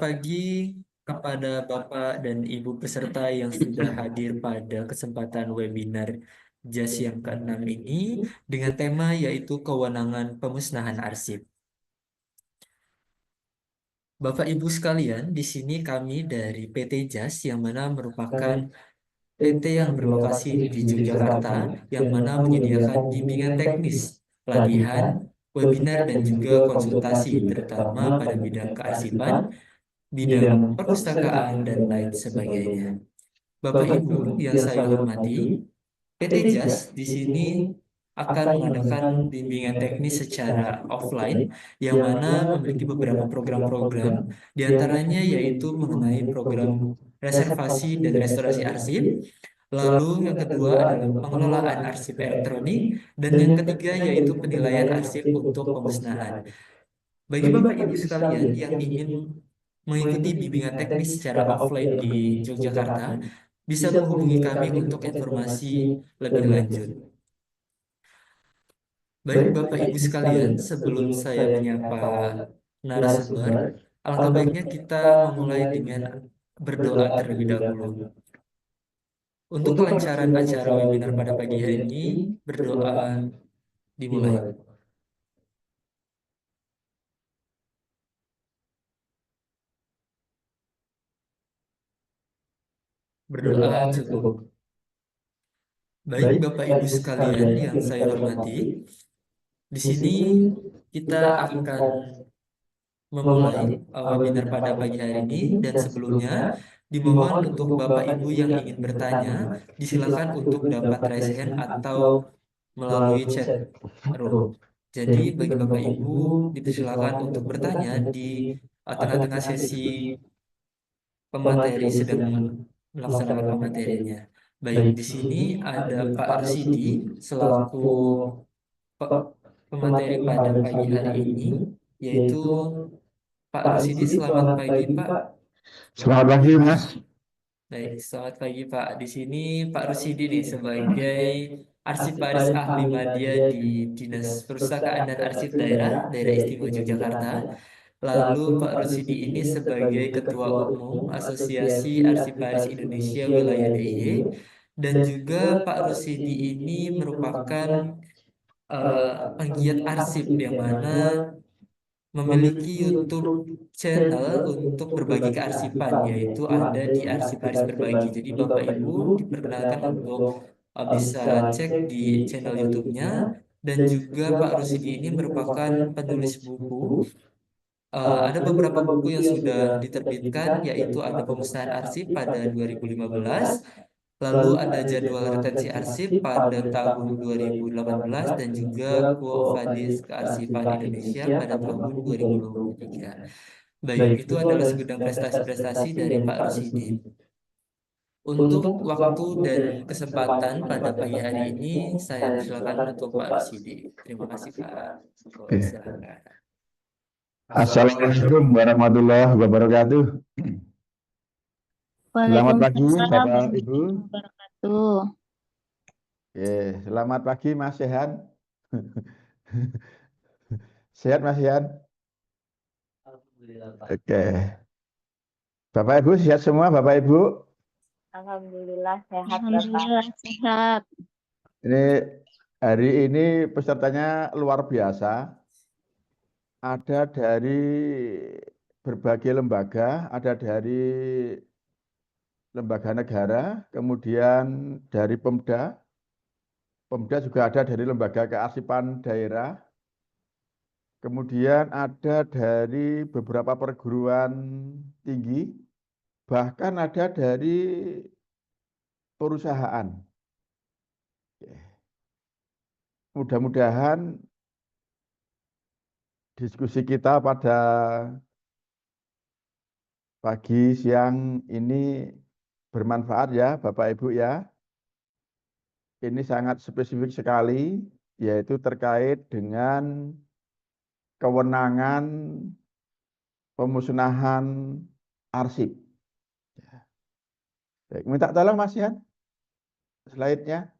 pagi kepada Bapak dan Ibu peserta yang sudah hadir pada kesempatan webinar JAS yang ke-6 ini dengan tema yaitu kewenangan pemusnahan arsip. Bapak Ibu sekalian, di sini kami dari PT JAS yang mana merupakan PT yang berlokasi di Yogyakarta yang mana menyediakan bimbingan teknis, pelatihan, webinar dan juga konsultasi terutama pada bidang kearsipan, bidang perpustakaan, dan lain sebagainya. Bapak Ibu yang saya hormati, PT JAS di sini akan mengadakan bimbingan teknis secara offline yang mana memiliki beberapa program-program, diantaranya yaitu mengenai program reservasi dan restorasi arsip, lalu yang kedua adalah pengelolaan arsip elektronik, dan yang ketiga yaitu penilaian arsip untuk pemusnahan. Bagi Bapak Ibu sekalian yang ingin mengikuti bimbingan teknis secara offline di Yogyakarta, bisa menghubungi kami untuk informasi lebih lanjut. Baik Bapak Ibu sekalian, sebelum saya menyapa narasumber, alangkah baiknya kita memulai dengan berdoa terlebih dahulu. Untuk kelancaran acara webinar pada pagi hari ini, berdoa dimulai. Berdoa cukup. Baik Bapak Ibu sekalian yang saya hormati, di sini kita akan memulai webinar pada pagi hari ini, dan sebelumnya dimohon untuk Bapak Ibu yang ingin bertanya, disilakan untuk dapat raise hand atau melalui chat room. Jadi bagi Bapak Ibu dipersilakan untuk bertanya di tengah-tengah sesi pemateri sedang melaksanakan pematerinya. Baik, di sini ada Pak Rusidi selaku pe- pemateri pada pagi hari ini, yaitu Pak Rusidi. Selamat pagi, Pak. Selamat pagi, Mas. Baik, selamat pagi, Pak. Di sini Pak Rusidi nih sebagai arsiparis ahli media di Dinas Perpustakaan dan Arsip Daerah Istimewa Yogyakarta. Lalu Pak Rusidi ini sebagai Ketua Umum Asosiasi Arsiparis Indonesia Wilayah DIY, dan juga Pak Rusidi ini merupakan penggiat arsip yang mana memiliki YouTube channel untuk berbagi kearsipan, yaitu ada di Arsiparis Berbagi. Jadi Bapak Ibu diperkenalkan untuk bisa cek di channel YouTube-nya, dan juga Pak Rusidi ini merupakan penulis buku. Ada beberapa buku yang sudah diterbitkan, yaitu ada Pemusnahan Arsip pada 2015, lalu ada Jadwal Retensi Arsip pada tahun 2018, dan juga Quo Vadis Kearsipan Indonesia pada tahun 2023. Baik, itu adalah segudang prestasi-prestasi dari Pak Rusidi. Untuk waktu dan kesempatan pada pagi hari ini, saya persilakan untuk Pak Rusidi. Terima kasih, Pak. Oke. Silakan. Assalamualaikum warahmatullahi wabarakatuh. Selamat pagi, Waalaikumsalam Bapak Ibu. warahmatullahi wabarakatuh. Oke, selamat pagi, Mas Sehan. Sehat, Mas Sehan? Oke. Bapak Ibu sehat semua, Bapak Ibu. Alhamdulillah sehat, Bapak. Alhamdulillah sehat. Ini hari ini pesertanya luar biasa. Ada dari berbagai lembaga, ada dari lembaga negara, kemudian dari Pemda. Pemda juga ada dari lembaga kearsipan daerah. Kemudian ada dari beberapa perguruan tinggi, bahkan ada dari perusahaan. Mudah-mudahan diskusi kita pada pagi siang ini bermanfaat ya, Bapak Ibu ya. Ini sangat spesifik sekali, yaitu terkait dengan kewenangan pemusnahan arsip. Baik, minta tolong Mas Yan, slide-nya.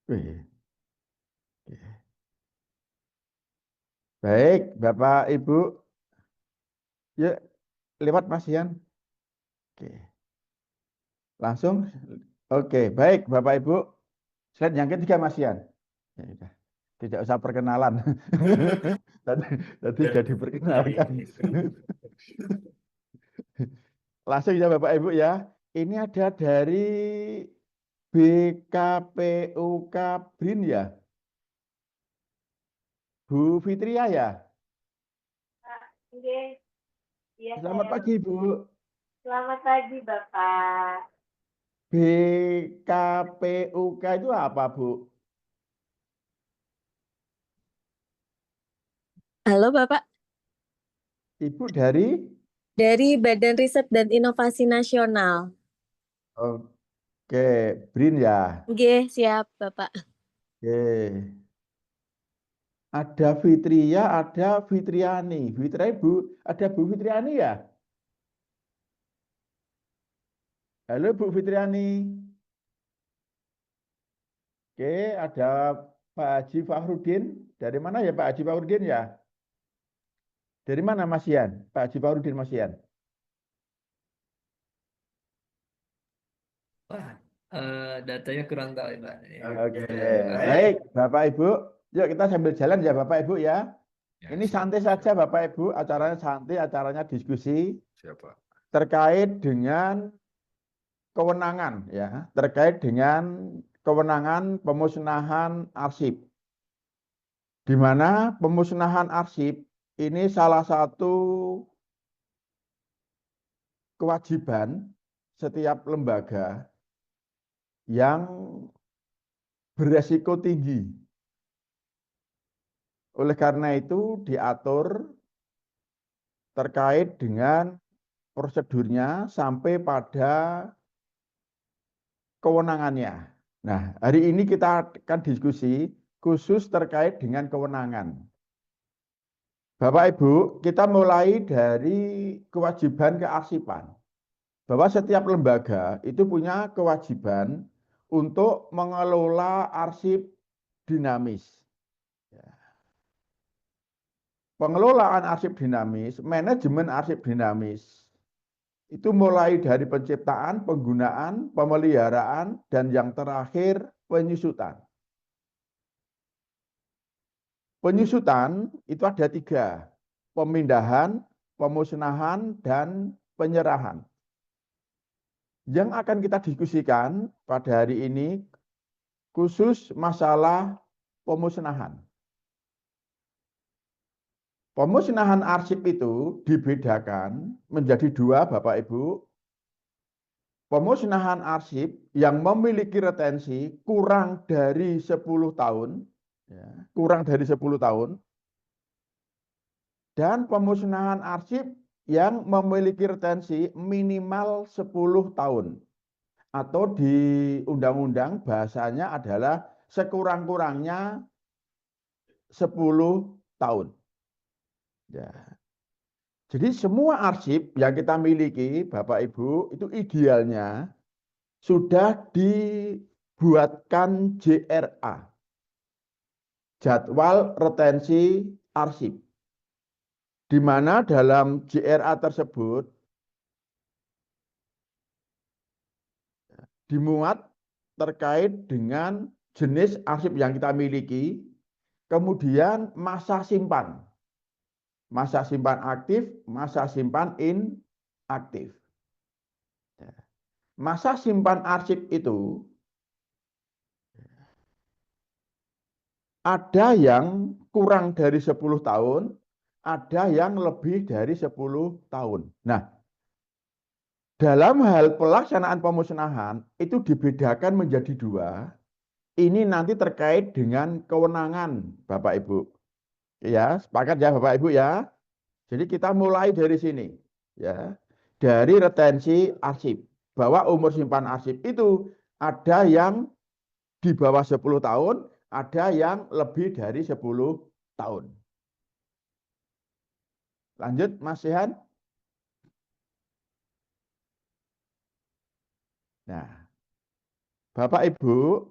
Wih, baik, Bapak Ibu, yuk lewat Mas Yan. Oke, langsung. Oke, baik Bapak Ibu. Slide yang ketiga Mas Yan. Ya, udah. Tidak usah perkenalan. Tadi, tadi jadi perkenalkan. Langsung ya Bapak Ibu ya. Ini ada dari BKPUK BRIN ya. Bu Fitria ya. Oke, iya Selamat saya. pagi Bu. Selamat pagi, Bapak. BKPUK itu apa Bu? Halo Bapak, Ibu dari? dari Badan Riset dan Inovasi Nasional. Oke, BRIN ya. Oke, siap Bapak. Oke. Ada Fitria, ada Fitriani. Fitria Bu, ada Bu Fitriani ya? Halo Bu Fitriani. Oke, ada Pak Haji Fakhrudin. Dari mana ya Pak Haji Fakhrudin ya? Dari mana Mas Yan? Pak Haji Fakhrudin Mas Yan. Wah, datanya kurang tahu ya, Pak. Oke, baik Bapak Ibu. Yuk kita sambil jalan ya Bapak Ibu ya. Ini santai saja Bapak Ibu, acaranya santai, acaranya diskusi terkait dengan kewenangan ya, terkait dengan kewenangan pemusnahan arsip. Di mana pemusnahan arsip ini salah satu kewajiban setiap lembaga yang beresiko tinggi. Oleh karena itu diatur terkait dengan prosedurnya sampai pada kewenangannya. Nah, hari ini kita akan diskusi khusus terkait dengan kewenangan. Bapak Ibu, kita mulai dari kewajiban kearsipan. Bahwa setiap lembaga itu punya kewajiban untuk mengelola arsip dinamis. Pengelolaan arsip dinamis, manajemen arsip dinamis, itu mulai dari penciptaan, penggunaan, pemeliharaan, dan yang terakhir penyusutan. Penyusutan itu ada 3, pemindahan, pemusnahan, dan penyerahan. Yang akan kita diskusikan pada hari ini khusus masalah pemusnahan. Pemusnahan arsip itu dibedakan menjadi 2 Bapak Ibu. Pemusnahan arsip yang memiliki retensi kurang dari 10 tahun, ya, kurang dari 10 tahun, dan pemusnahan arsip yang memiliki retensi minimal 10 tahun. Atau di undang-undang bahasanya adalah sekurang-kurangnya 10 tahun. Ya. Jadi semua arsip yang kita miliki, Bapak Ibu, itu idealnya sudah dibuatkan JRA, jadwal retensi arsip, di mana dalam JRA tersebut dimuat terkait dengan jenis arsip yang kita miliki, kemudian masa simpan aktif, masa simpan inaktif. Masa simpan arsip itu ada yang kurang dari 10 tahun, ada yang lebih dari 10 tahun. Nah, dalam hal pelaksanaan pemusnahan itu dibedakan menjadi 2. Ini nanti terkait dengan kewenangan Bapak Ibu. Ya, sepakat ya Bapak Ibu ya. Jadi kita mulai dari sini ya. Dari retensi arsip. Bahwa umur simpan arsip itu ada yang di bawah 10 tahun, ada yang lebih dari 10 tahun. Lanjut Mas Sehan. Nah, Bapak Ibu,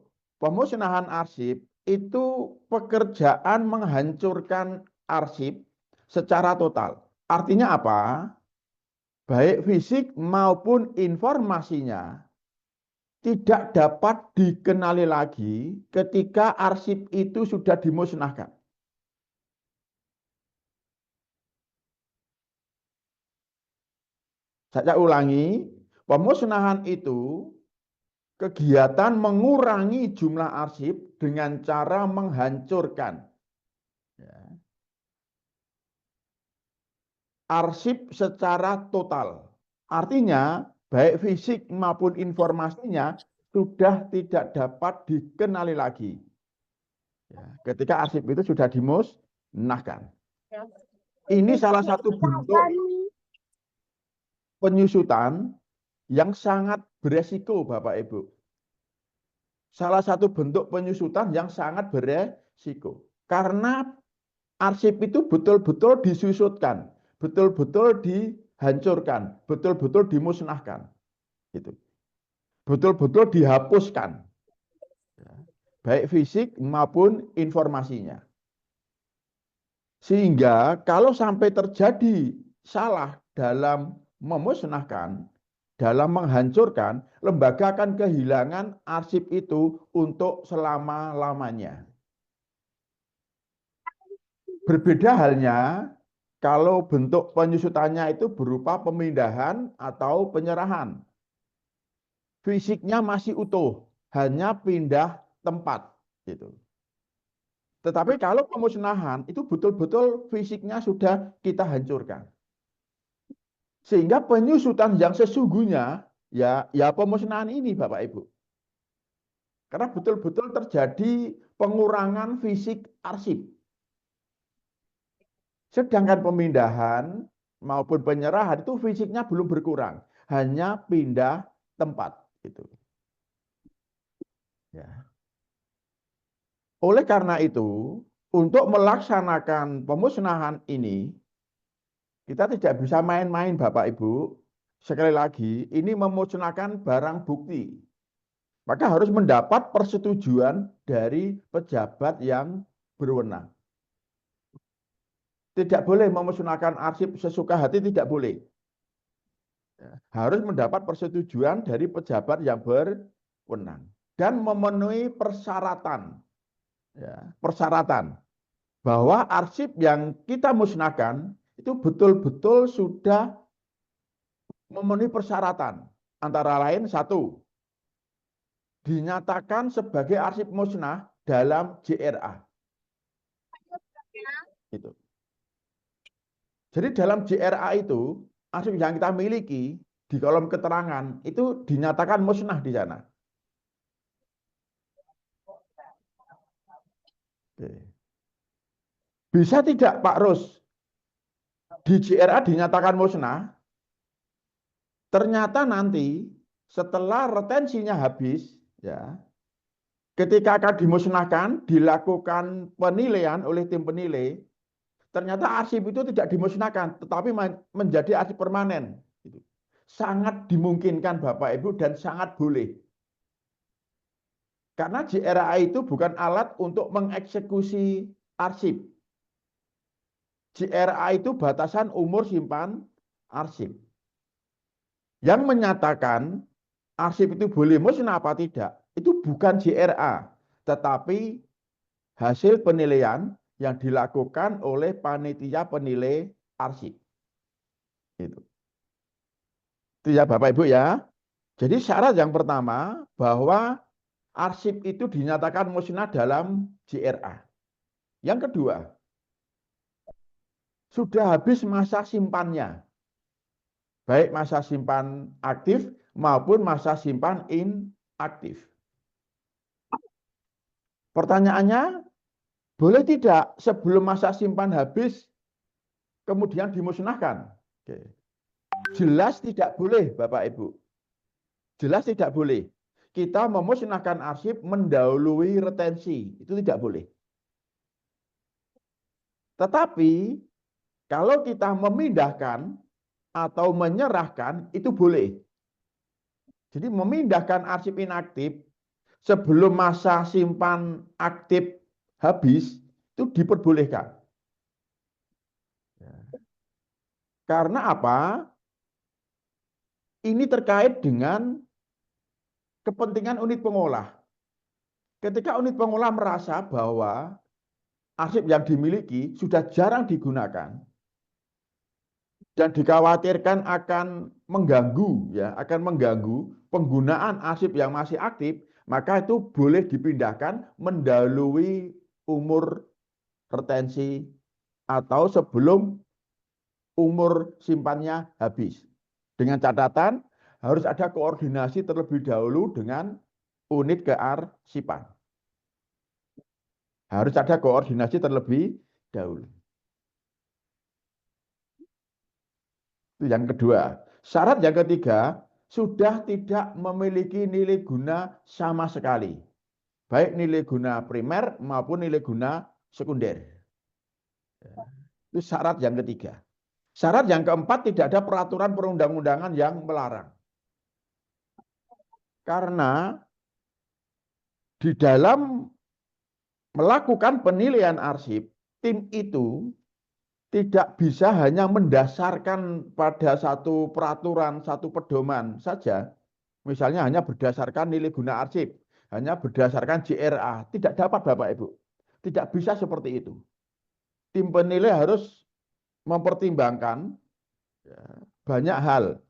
pemusnahan arsip itu pekerjaan menghancurkan arsip secara total. Artinya apa? Baik fisik maupun informasinya tidak dapat dikenali lagi ketika arsip itu sudah dimusnahkan. Saya ulangi, pemusnahan itu kegiatan mengurangi jumlah arsip dengan cara menghancurkan arsip secara total. Artinya, baik fisik maupun informasinya sudah tidak dapat dikenali lagi. Ketika arsip itu sudah dimusnahkan. Ini salah satu bentuk penyusutan yang sangat beresiko, Bapak Ibu. Salah satu bentuk penyusutan yang sangat beresiko. Karena arsip itu betul-betul disusutkan, betul-betul dihancurkan, betul-betul dimusnahkan. Gitu. Betul-betul dihapuskan. Baik fisik maupun informasinya. Sehingga kalau sampai terjadi salah dalam memusnahkan, dalam menghancurkan, lembaga akan kehilangan arsip itu untuk selama-lamanya. Berbeda halnya kalau bentuk penyusutannya itu berupa pemindahan atau penyerahan. Fisiknya masih utuh, hanya pindah tempat. Gitu. Tetapi kalau pemusnahan itu betul-betul fisiknya sudah kita hancurkan. Sehingga penyusutan yang sesungguhnya ya pemusnahan ini Bapak Ibu. Karena betul-betul terjadi pengurangan fisik arsip. Sedangkan pemindahan maupun penyerahan itu fisiknya belum berkurang, hanya pindah tempat gitu. Ya. Oleh karena itu, untuk melaksanakan pemusnahan ini kita tidak bisa main-main Bapak Ibu. Sekali lagi, ini memusnahkan barang bukti. Maka harus mendapat persetujuan dari pejabat yang berwenang. Tidak boleh memusnahkan arsip sesuka hati, tidak boleh. Harus mendapat persetujuan dari pejabat yang berwenang. Dan memenuhi persyaratan. Persyaratan bahwa arsip yang kita musnahkan itu betul-betul sudah memenuhi persyaratan. Antara lain satu, dinyatakan sebagai arsip musnah dalam JRA. Itu. Jadi dalam JRA itu, arsip yang kita miliki di kolom keterangan itu dinyatakan musnah di sana. Oke. Bisa tidak Pak Rus, di JRA dinyatakan musnah, ternyata nanti setelah retensinya habis, ya, ketika akan dimusnahkan, dilakukan penilaian oleh tim penilai, ternyata arsip itu tidak dimusnahkan, tetapi menjadi arsip permanen. Sangat dimungkinkan Bapak Ibu dan sangat boleh. Karena JRA itu bukan alat untuk mengeksekusi arsip. JRA itu batasan umur simpan arsip. Yang menyatakan arsip itu boleh musnah apa tidak, itu bukan JRA, tetapi hasil penilaian yang dilakukan oleh panitia penilai arsip. Itu ya Bapak Ibu ya. Jadi syarat yang pertama bahwa arsip itu dinyatakan musnah dalam JRA. Yang kedua, sudah habis masa simpannya. Baik masa simpan aktif maupun masa simpan inaktif. Pertanyaannya, boleh tidak sebelum masa simpan habis kemudian dimusnahkan? Oke. Jelas tidak boleh Bapak Ibu. Jelas tidak boleh. Kita memusnahkan arsip mendahului retensi. Itu tidak boleh. Tetapi kalau kita memindahkan atau menyerahkan itu boleh. Jadi memindahkan arsip inaktif sebelum masa simpan aktif habis itu diperbolehkan. Karena apa? Ini terkait dengan kepentingan unit pengolah. Ketika unit pengolah merasa bahwa arsip yang dimiliki sudah jarang digunakan dan dikhawatirkan akan mengganggu penggunaan arsip yang masih aktif, maka itu boleh dipindahkan mendahului umur retensi atau sebelum umur simpannya habis. Dengan catatan harus ada koordinasi terlebih dahulu dengan unit kearsipan. Harus ada koordinasi terlebih dahulu. Itu yang kedua. Syarat yang ketiga, sudah tidak memiliki nilai guna sama sekali. Baik nilai guna primer maupun nilai guna sekunder. Itu syarat yang ketiga. Syarat yang keempat, tidak ada peraturan perundang-undangan yang melarang. Karena di dalam melakukan penilaian arsip, tim itu tidak bisa hanya mendasarkan pada satu peraturan, satu pedoman saja. Misalnya hanya berdasarkan nilai guna arsip, hanya berdasarkan JRA. Tidak dapat Bapak Ibu. Tidak bisa seperti itu. Tim penilai harus mempertimbangkan banyak hal.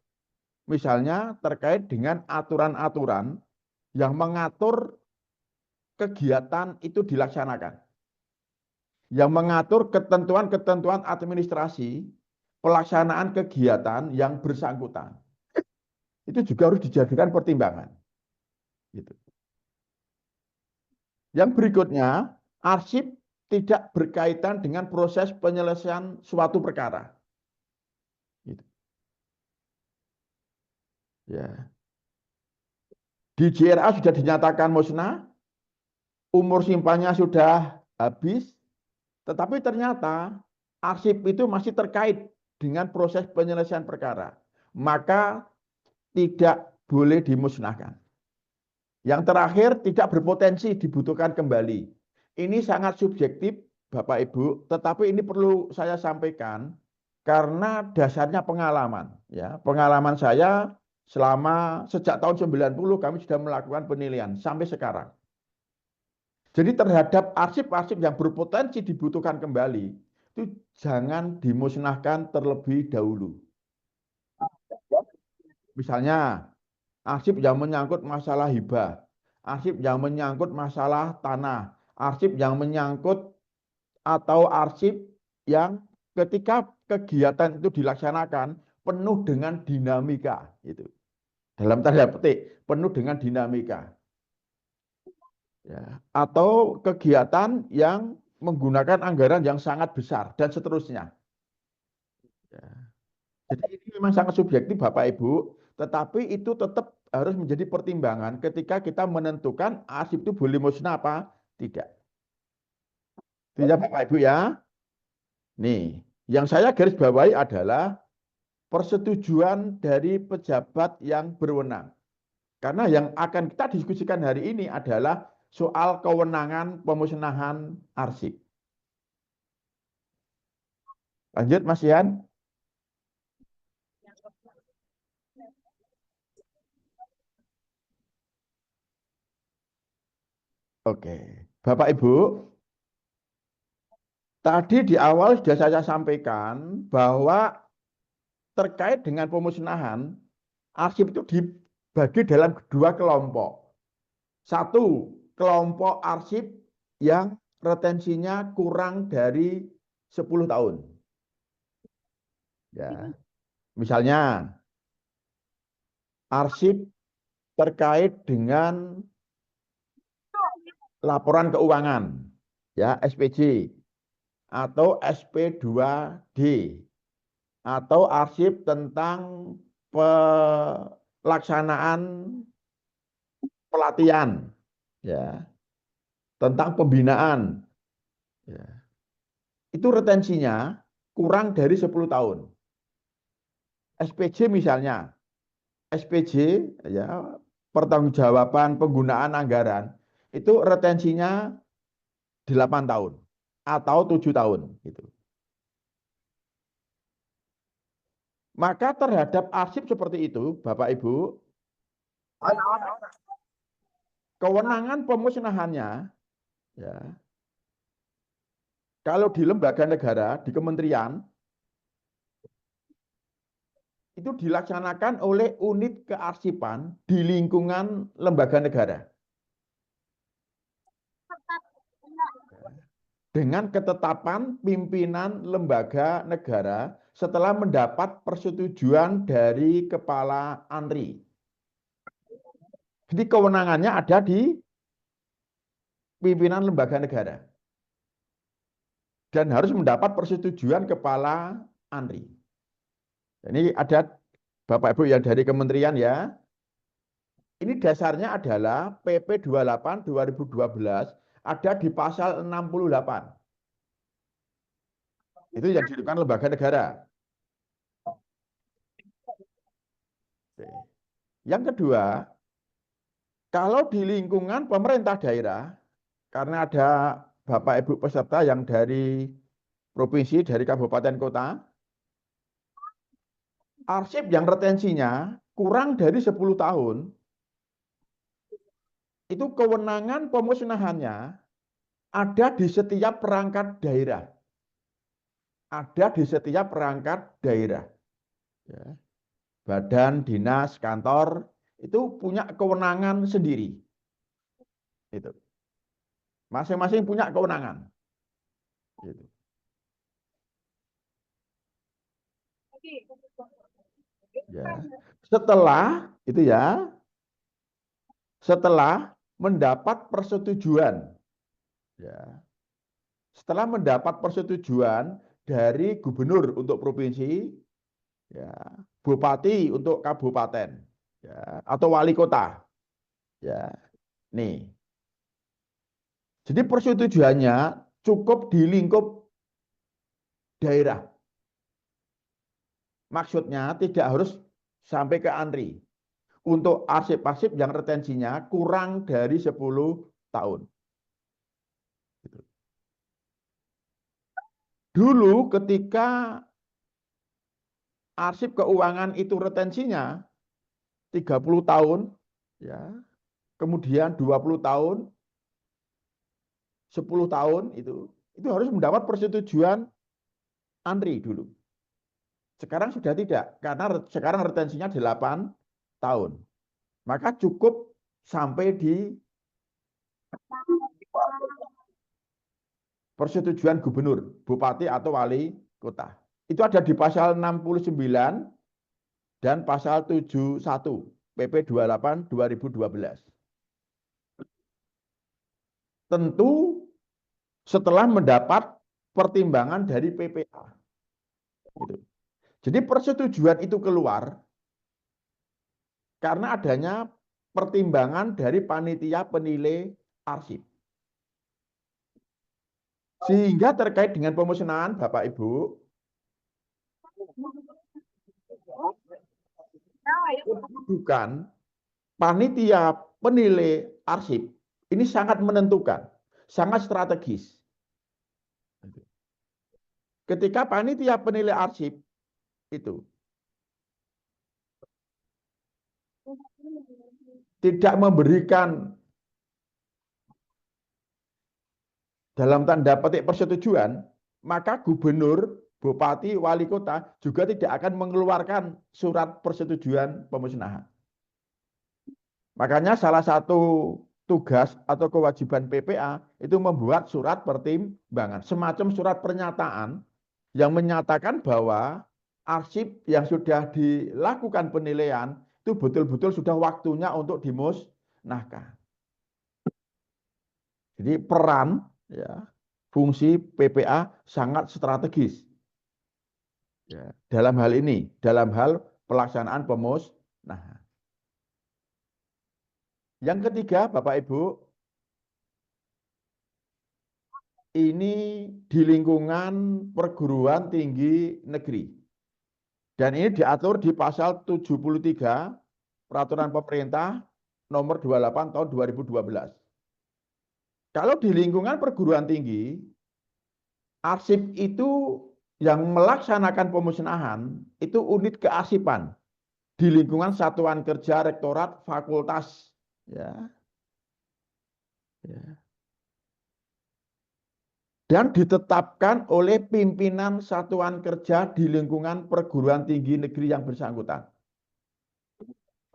Misalnya terkait dengan aturan-aturan yang mengatur kegiatan itu dilaksanakan. Yang mengatur ketentuan-ketentuan administrasi pelaksanaan kegiatan yang bersangkutan. Itu juga harus dijadikan pertimbangan. Gitu. Yang berikutnya, arsip tidak berkaitan dengan proses penyelesaian suatu perkara. Gitu. Ya. Di JRA sudah dinyatakan musnah, umur simpannya sudah habis, tetapi ternyata arsip itu masih terkait dengan proses penyelesaian perkara. Maka tidak boleh dimusnahkan. Yang terakhir, tidak berpotensi dibutuhkan kembali. Ini sangat subjektif, Bapak Ibu, tetapi ini perlu saya sampaikan karena dasarnya pengalaman. Ya, pengalaman saya sejak tahun 90 kami sudah melakukan penilaian sampai sekarang. Jadi terhadap arsip-arsip yang berpotensi dibutuhkan kembali, itu jangan dimusnahkan terlebih dahulu. Misalnya, arsip yang menyangkut masalah hibah, arsip yang menyangkut masalah tanah, arsip yang menyangkut atau arsip yang ketika kegiatan itu dilaksanakan penuh dengan dinamika. Itu. Dalam tanda petik, penuh dengan dinamika. Ya, atau kegiatan yang menggunakan anggaran yang sangat besar dan seterusnya. Ya. Jadi ini memang sangat subjektif Bapak Ibu, tetapi itu tetap harus menjadi pertimbangan ketika kita menentukan arsip itu boleh musnah apa tidak. Tidak Bapak Ibu ya. Nih, yang saya garis bawahi adalah persetujuan dari pejabat yang berwenang. Karena yang akan kita diskusikan hari ini adalah soal kewenangan pemusnahan arsip. Lanjut Mas Ian. Oke, Bapak Ibu, tadi di awal sudah saya sampaikan bahwa terkait dengan pemusnahan, arsip itu dibagi dalam dua kelompok. Satu, kelompok arsip yang retensinya kurang dari 10 tahun. Ya. Misalnya, arsip terkait dengan laporan keuangan, ya SPJ, atau SP2D, atau arsip tentang pelaksanaan pelatihan, ya, tentang pembinaan, ya. Itu retensinya kurang dari 10 tahun. SPJ misalnya, SPJ ya pertanggungjawaban penggunaan anggaran itu retensinya 8 tahun atau 7 tahun gitu. Maka terhadap arsip seperti itu, Bapak Ibu, kewenangan pemusnahannya ya, kalau di lembaga negara, di kementerian, itu dilaksanakan oleh unit kearsipan di lingkungan lembaga negara. Dengan ketetapan pimpinan lembaga negara setelah mendapat persetujuan dari Kepala ANRI. Jadi kewenangannya ada di pimpinan lembaga negara. Dan harus mendapat persetujuan Kepala ANRI. Ini ada Bapak Ibu yang dari kementerian ya. Ini dasarnya adalah PP 28 2012 ada di pasal 68. Itu yang dilakukan lembaga negara. Yang kedua, kalau di lingkungan pemerintah daerah, karena ada Bapak Ibu peserta yang dari provinsi, dari kabupaten kota, arsip yang retensinya kurang dari 10 tahun, itu kewenangan pemusnahannya ada di setiap perangkat daerah. Ada di setiap perangkat daerah. Ya. Badan, dinas, kantor, itu punya kewenangan sendiri. Itu. Masing-masing punya kewenangan. Gitu. Ya. Setelah itu ya, setelah mendapat persetujuan, ya, setelah mendapat persetujuan dari gubernur untuk provinsi, ya, bupati untuk kabupaten, ya, atau wali kota, ya, nih. Jadi persetujuannya cukup di lingkup daerah. Maksudnya tidak harus sampai ke ANRI. Untuk arsip-arsip yang retensinya kurang dari 10 tahun. Dulu ketika arsip keuangan itu retensinya 30 tahun, ya, kemudian 20 tahun, 10 tahun itu harus mendapat persetujuan ANRI dulu. Sekarang sudah tidak, karena sekarang retensinya 8 tahun. Maka cukup sampai di persetujuan gubernur, bupati atau wali kota. Itu ada di pasal 69 dan pasal 71 PP 28 2012. Tentu setelah mendapat pertimbangan dari PPA. Gitu. Jadi persetujuan itu keluar karena adanya pertimbangan dari panitia penilai arsip. Sehingga terkait dengan pemusnahan Bapak Ibu, kedudukan panitia penilai arsip ini sangat menentukan, sangat strategis. Ketika panitia penilai arsip itu tidak memberikan dalam tanda petik persetujuan, maka gubernur, bupati, wali kota juga tidak akan mengeluarkan surat persetujuan pemusnahan. Makanya salah satu tugas atau kewajiban PPA itu membuat surat pertimbangan, semacam surat pernyataan yang menyatakan bahwa arsip yang sudah dilakukan penilaian itu betul-betul sudah waktunya untuk dimusnahkan. Jadi peran, ya, fungsi PPA sangat strategis, ya, dalam hal ini, dalam hal pelaksanaan pemusnahan. Yang ketiga, Bapak Ibu, ini di lingkungan perguruan tinggi negeri. Dan ini diatur di pasal 73 Peraturan Pemerintah nomor 28 tahun 2012. Kalau di lingkungan perguruan tinggi, arsip itu yang melaksanakan pemusnahan itu unit kearsipan di lingkungan satuan kerja rektorat fakultas, ya, ya. Dan ditetapkan oleh pimpinan satuan kerja di lingkungan perguruan tinggi negeri yang bersangkutan.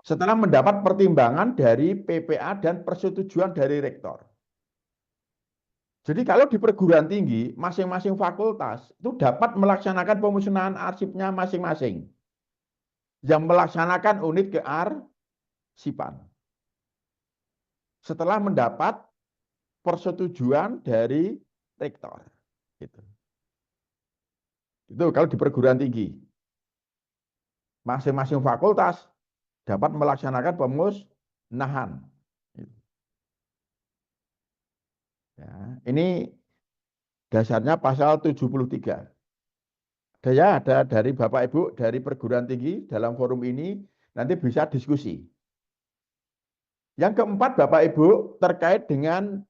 Setelah mendapat pertimbangan dari PPA dan persetujuan dari rektor. Jadi kalau di perguruan tinggi, masing-masing fakultas itu dapat melaksanakan pemusnahan arsipnya masing-masing. Yang melaksanakan unit kearsipan. Setelah mendapat persetujuan dari rektor. Gitu. Itu kalau di perguruan tinggi. Masing-masing fakultas dapat melaksanakan pemusnahan. Ya, ini dasarnya pasal 73. Ada dari Bapak Ibu dari perguruan tinggi dalam forum ini nanti bisa diskusi. Yang keempat Bapak Ibu terkait dengan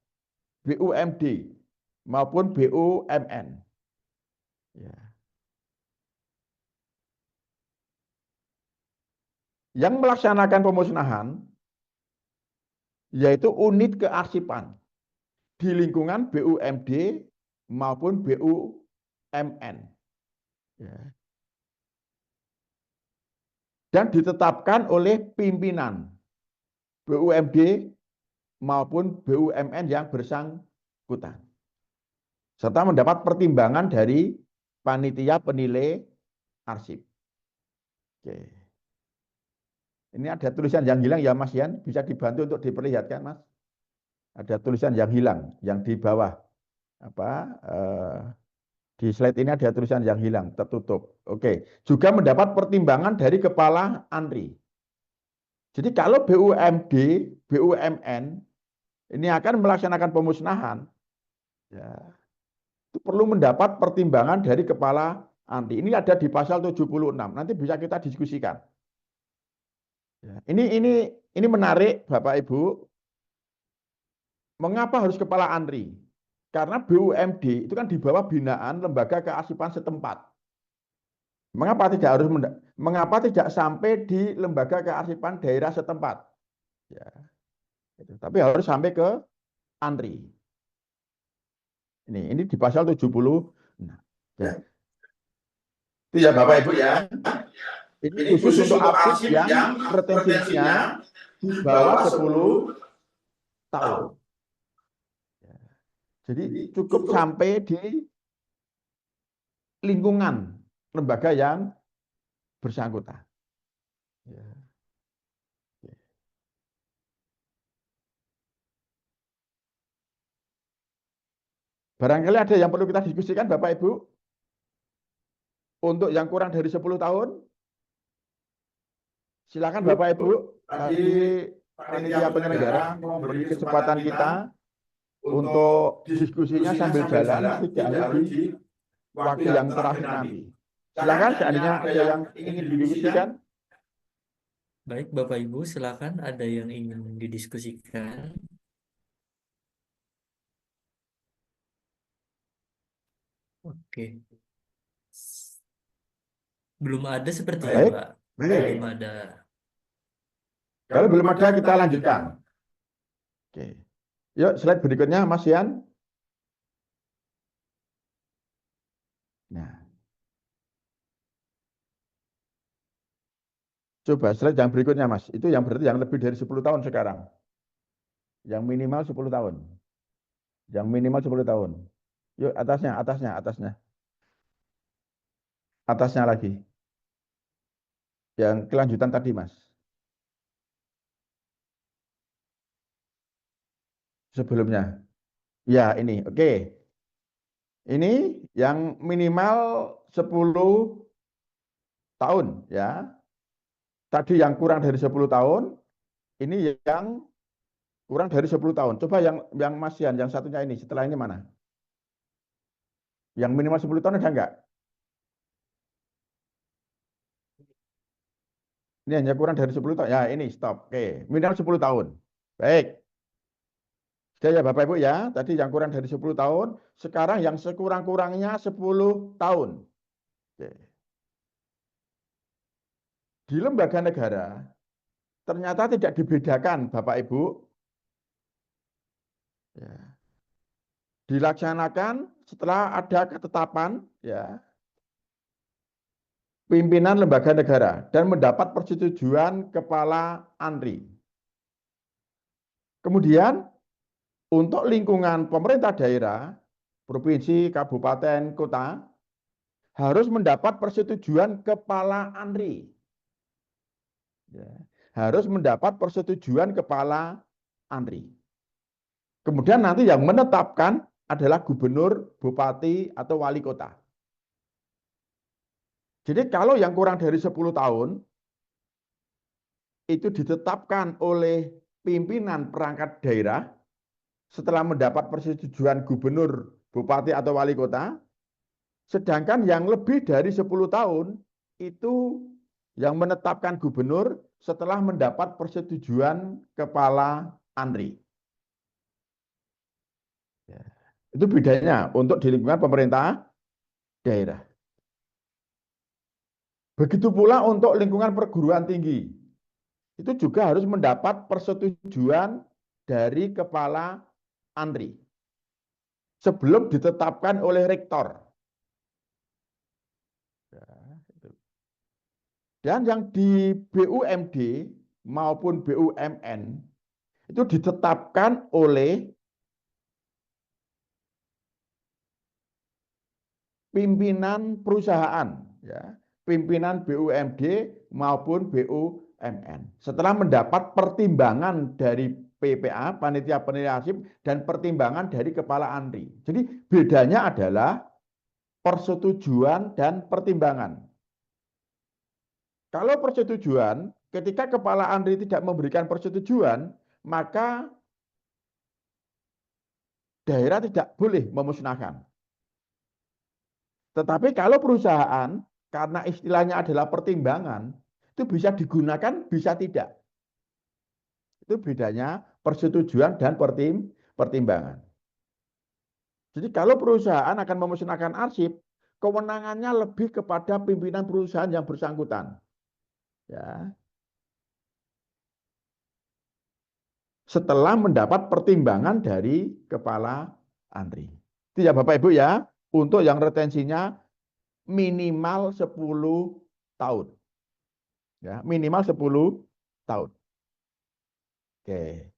BUMD maupun BUMN. Ya. Yang melaksanakan pemusnahan yaitu unit kearsipan di lingkungan BUMD maupun BUMN. Ya. Dan ditetapkan oleh pimpinan BUMD maupun BUMN yang bersangkutan. Serta mendapat pertimbangan dari panitia penilai arsip. Oke. Ini ada tulisan yang hilang ya Mas Yan, bisa dibantu untuk diperlihatkan Mas. Ada tulisan yang hilang, yang di bawah. Di slide ini ada tulisan yang hilang, tertutup. Oke. Juga mendapat pertimbangan dari Kepala ANRI. Jadi kalau BUMD, BUMN ini akan melaksanakan pemusnahan, ya, itu perlu mendapat pertimbangan dari Kepala ANRI. Ini ada di pasal 76. Nanti bisa kita diskusikan. Ya, ini menarik Bapak Ibu. Mengapa harus Kepala ANRI? Karena BUMD itu kan di bawah binaan lembaga kearsipan setempat. Mengapa tidak sampai di lembaga kearsipan daerah setempat? Ya, tapi harus sampai ke ANRI. Ini di pasal 70. Nah, ya. Itu ya Bapak Ibu ya. Ini khusus untuk arsip yang retensinya di bawah 10 tahun. Jadi cukup sampai di lingkungan lembaga yang bersangkutan. Barangkali ada yang perlu kita diskusikan Bapak Ibu? Untuk yang kurang dari 10 tahun? Silakan Bapak Ibu, tadi panitia penyelenggara memberi kesempatan kita untuk diskusinya sambil jalan, tidak harus di waktu yang terakhir nanti. Silakan seandainya ada yang ingin didiskusikan. Baik, Bapak Ibu, silakan ada yang ingin didiskusikan. Oke. Belum ada sepertinya, Baik, Pak. boleh. Belum ada. Kalau belum ada kita lanjutkan. Oke. Yuk slide berikutnya Mas Yan. Nah. Coba slide yang berikutnya Mas. Itu yang berarti yang lebih dari 10 tahun sekarang. Yang minimal 10 tahun. Yang minimal 10 tahun. Yuk atasnya, atasnya, atasnya. Atasnya lagi. Yang kelanjutan tadi Mas. Sebelumnya. Ya ini, oke. Ini yang minimal 10 tahun ya. Tadi yang kurang dari 10 tahun, ini yang kurang dari 10 tahun. Coba yang Mas Yan, yang satunya ini, setelah ini mana? Yang minimal 10 tahun ada enggak? Ini hanya kurang dari 10 tahun. Ya, ini stop. Oke, minimal 10 tahun. Baik. Sudah ya Bapak Ibu ya. Tadi yang kurang dari 10 tahun, sekarang yang sekurang-kurangnya 10 tahun. Oke. Di lembaga negara ternyata tidak dibedakan Bapak Ibu. Ya. Dilaksanakan setelah ada ketetapan ya pimpinan lembaga negara dan mendapat persetujuan kepala ANRI. Kemudian untuk lingkungan pemerintah daerah, provinsi, kabupaten, kota harus mendapat persetujuan kepala ANRI. Ya, harus mendapat persetujuan kepala ANRI. Kemudian nanti yang menetapkan adalah gubernur, bupati, atau wali kota. Jadi kalau yang kurang dari 10 tahun, itu ditetapkan oleh pimpinan perangkat daerah setelah mendapat persetujuan gubernur, bupati, atau wali kota. Sedangkan yang lebih dari 10 tahun, itu yang menetapkan gubernur setelah mendapat persetujuan kepala ANRI. Itu bedanya untuk di lingkungan pemerintah daerah. Begitu pula untuk lingkungan perguruan tinggi. Itu juga harus mendapat persetujuan dari kepala ANRI sebelum ditetapkan oleh rektor. Dan yang di BUMD maupun BUMN itu ditetapkan oleh pimpinan perusahaan, ya, pimpinan BUMD maupun BUMN. Setelah mendapat pertimbangan dari PPA, Panitia Penilai Hasil, dan pertimbangan dari Kepala ANRI. Jadi bedanya adalah persetujuan dan pertimbangan. Kalau persetujuan, ketika Kepala ANRI tidak memberikan persetujuan, maka daerah tidak boleh memusnahkan. Tetapi kalau perusahaan, karena istilahnya adalah pertimbangan, itu bisa digunakan, bisa tidak. Itu bedanya persetujuan dan pertimbangan. Jadi kalau perusahaan akan memusnahkan arsip, kewenangannya lebih kepada pimpinan perusahaan yang bersangkutan. Ya. Setelah mendapat pertimbangan dari Kepala ANRI. Itu ya Bapak Ibu ya, untuk yang retensinya minimal 10 tahun. Ya, minimal 10 tahun. Oke.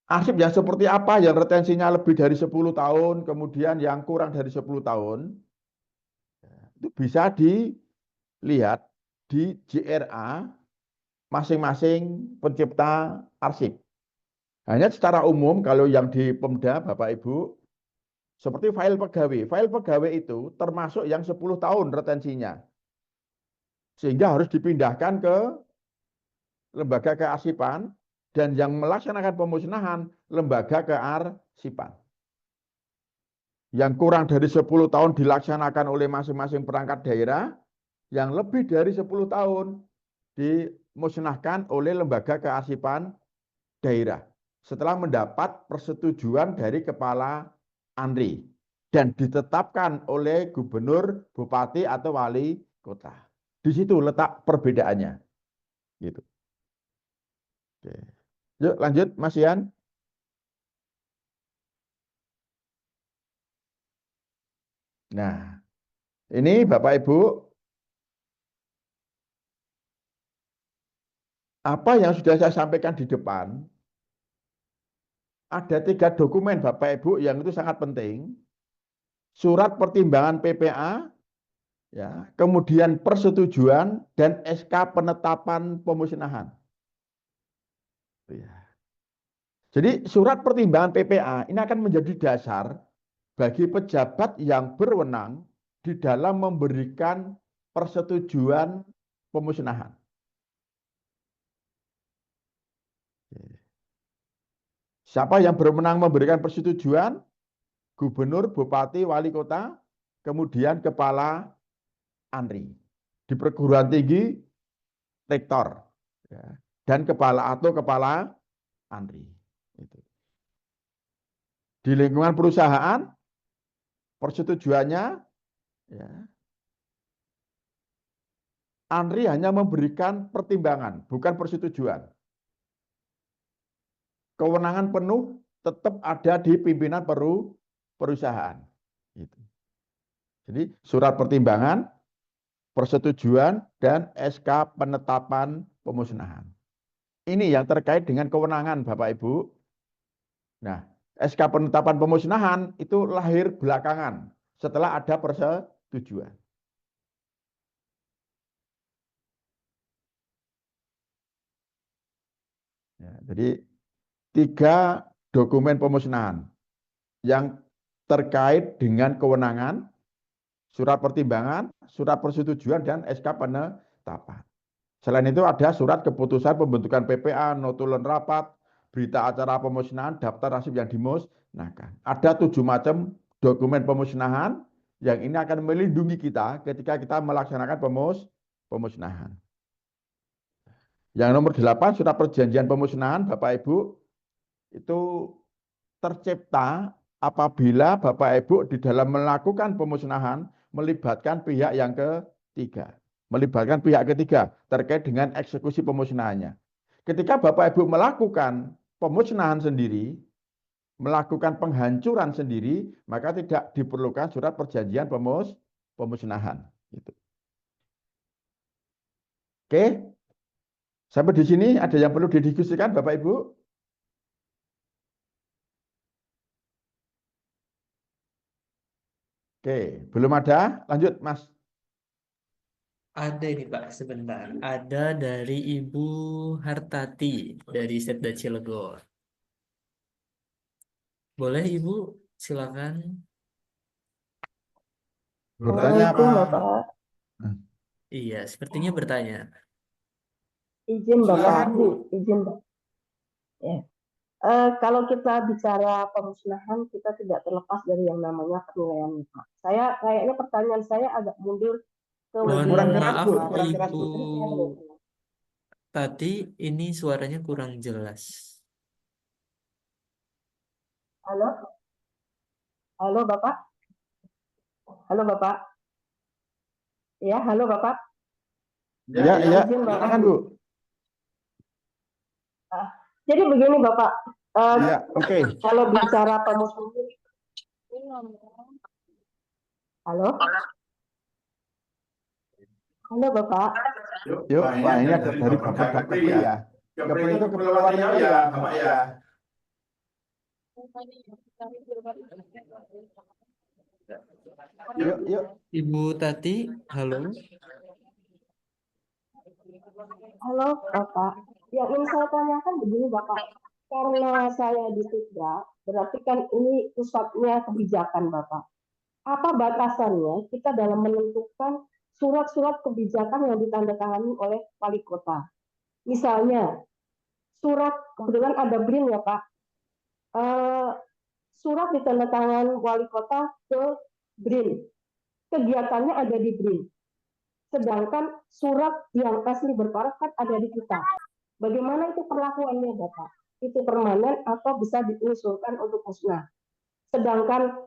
Arsip yang seperti apa yang retensinya lebih dari 10 tahun, kemudian yang kurang dari 10 tahun, itu bisa dilihat di JRA masing-masing pencipta arsip. Hanya secara umum kalau yang di Pemda, Bapak Ibu, seperti file pegawai. File pegawai itu termasuk yang 10 tahun retensinya. Sehingga harus dipindahkan ke lembaga kearsipan dan yang melaksanakan pemusnahan lembaga kearsipan. Yang kurang dari 10 tahun dilaksanakan oleh masing-masing perangkat daerah, yang lebih dari 10 tahun dimusnahkan oleh lembaga kearsipan daerah setelah mendapat persetujuan dari Kepala ANRI dan ditetapkan oleh gubernur, bupati, atau wali kota. Di situ letak perbedaannya. Gitu. Oke. Yuk lanjut Mas Ian. Nah, ini Bapak Ibu, apa yang sudah saya sampaikan di depan, ada 3 dokumen Bapak Ibu yang itu sangat penting. Surat pertimbangan PPA, ya, kemudian persetujuan, dan SK penetapan pemusnahan. Ya. Jadi surat pertimbangan PPA ini akan menjadi dasar bagi pejabat yang berwenang di dalam memberikan persetujuan pemusnahan. Siapa yang berwenang memberikan persetujuan? Gubernur, bupati, wali kota, kemudian kepala ANRI. Di perguruan tinggi, rektor. ya, dan kepala atau kepala ANRI. Itu. Di lingkungan perusahaan, persetujuannya, ya, ANRI hanya memberikan pertimbangan, bukan persetujuan. Kewenangan penuh tetap ada di pimpinan perusahaan. Gitu. Jadi surat pertimbangan, persetujuan, dan SK penetapan pemusnahan. Ini yang terkait dengan kewenangan Bapak Ibu. Nah, SK penetapan pemusnahan itu lahir belakangan setelah ada persetujuan. Ya, jadi 3 dokumen pemusnahan yang terkait dengan kewenangan, surat pertimbangan, surat persetujuan, dan SK penetapan. Selain itu ada surat keputusan pembentukan PPA, notulen rapat, berita acara pemusnahan, daftar nasib yang dimusnahkan. Ada 7 macam dokumen pemusnahan yang ini akan melindungi kita ketika kita melaksanakan pemusnahan. Yang nomor 8, surat perjanjian pemusnahan, Bapak Ibu, itu tercipta apabila Bapak Ibu di dalam melakukan pemusnahan melibatkan pihak yang ketiga. Melibatkan pihak ketiga terkait dengan eksekusi pemusnahannya. Ketika Bapak Ibu melakukan pemusnahan sendiri, melakukan penghancuran sendiri, maka tidak diperlukan surat perjanjian pemusnahan. Gitu. Oke, sampai di sini ada yang perlu didiskusikan Bapak Ibu? Oke, belum ada? Lanjut, Mas. Ada ini Pak, sebentar. Ada dari Ibu Hartati dari Setda Cilegon. Boleh Ibu, silakan. Bertanya apa? Assalamualaikum Bapak. Iya, sepertinya bertanya. Izin Bapak, Silakan, Bu. izin Bapak. Ya. Kalau kita bicara pemusnahan, kita tidak terlepas dari yang namanya penilaian Pak. Saya kayaknya pertanyaan saya agak mundur ke Mohon webinar Kurang yang keras, maaf Bu. kemarin. Kurang keras, Ibu Bu. Jadi saya belum tahu. Tati, ini suaranya kurang jelas. Halo, halo Bapak, halo Bapak. Ya, halo Bapak. Ya, ya, Izin Bapak. silakan, Bu. Jadi begini Bapak, Ya, oke. kalau bicara pemusnahan, halo, halo Bapak. Yuk, Pak, ini ada dari Bapak Kepri ya. Kepri itu Kepulauan Riau ya, Bapak ya. Yuk, yuk. Ibu Tati, halo. Halo Bapak, yang ingin saya tanyakan begini Bapak, karena saya di Sidra, berarti kan ini pusatnya kebijakan Bapak. Apa batasannya kita dalam menentukan surat-surat kebijakan yang ditandatangani oleh wali kota? Misalnya, surat, kebetulan ada BRIN ya Pak, surat ditandatangani wali kota ke BRIN, kegiatannya ada di BRIN. Sedangkan surat yang asli berparas kan ada di kita. Bagaimana itu perlakuannya Bapak? Itu permanen atau bisa diusulkan untuk musnah? Sedangkan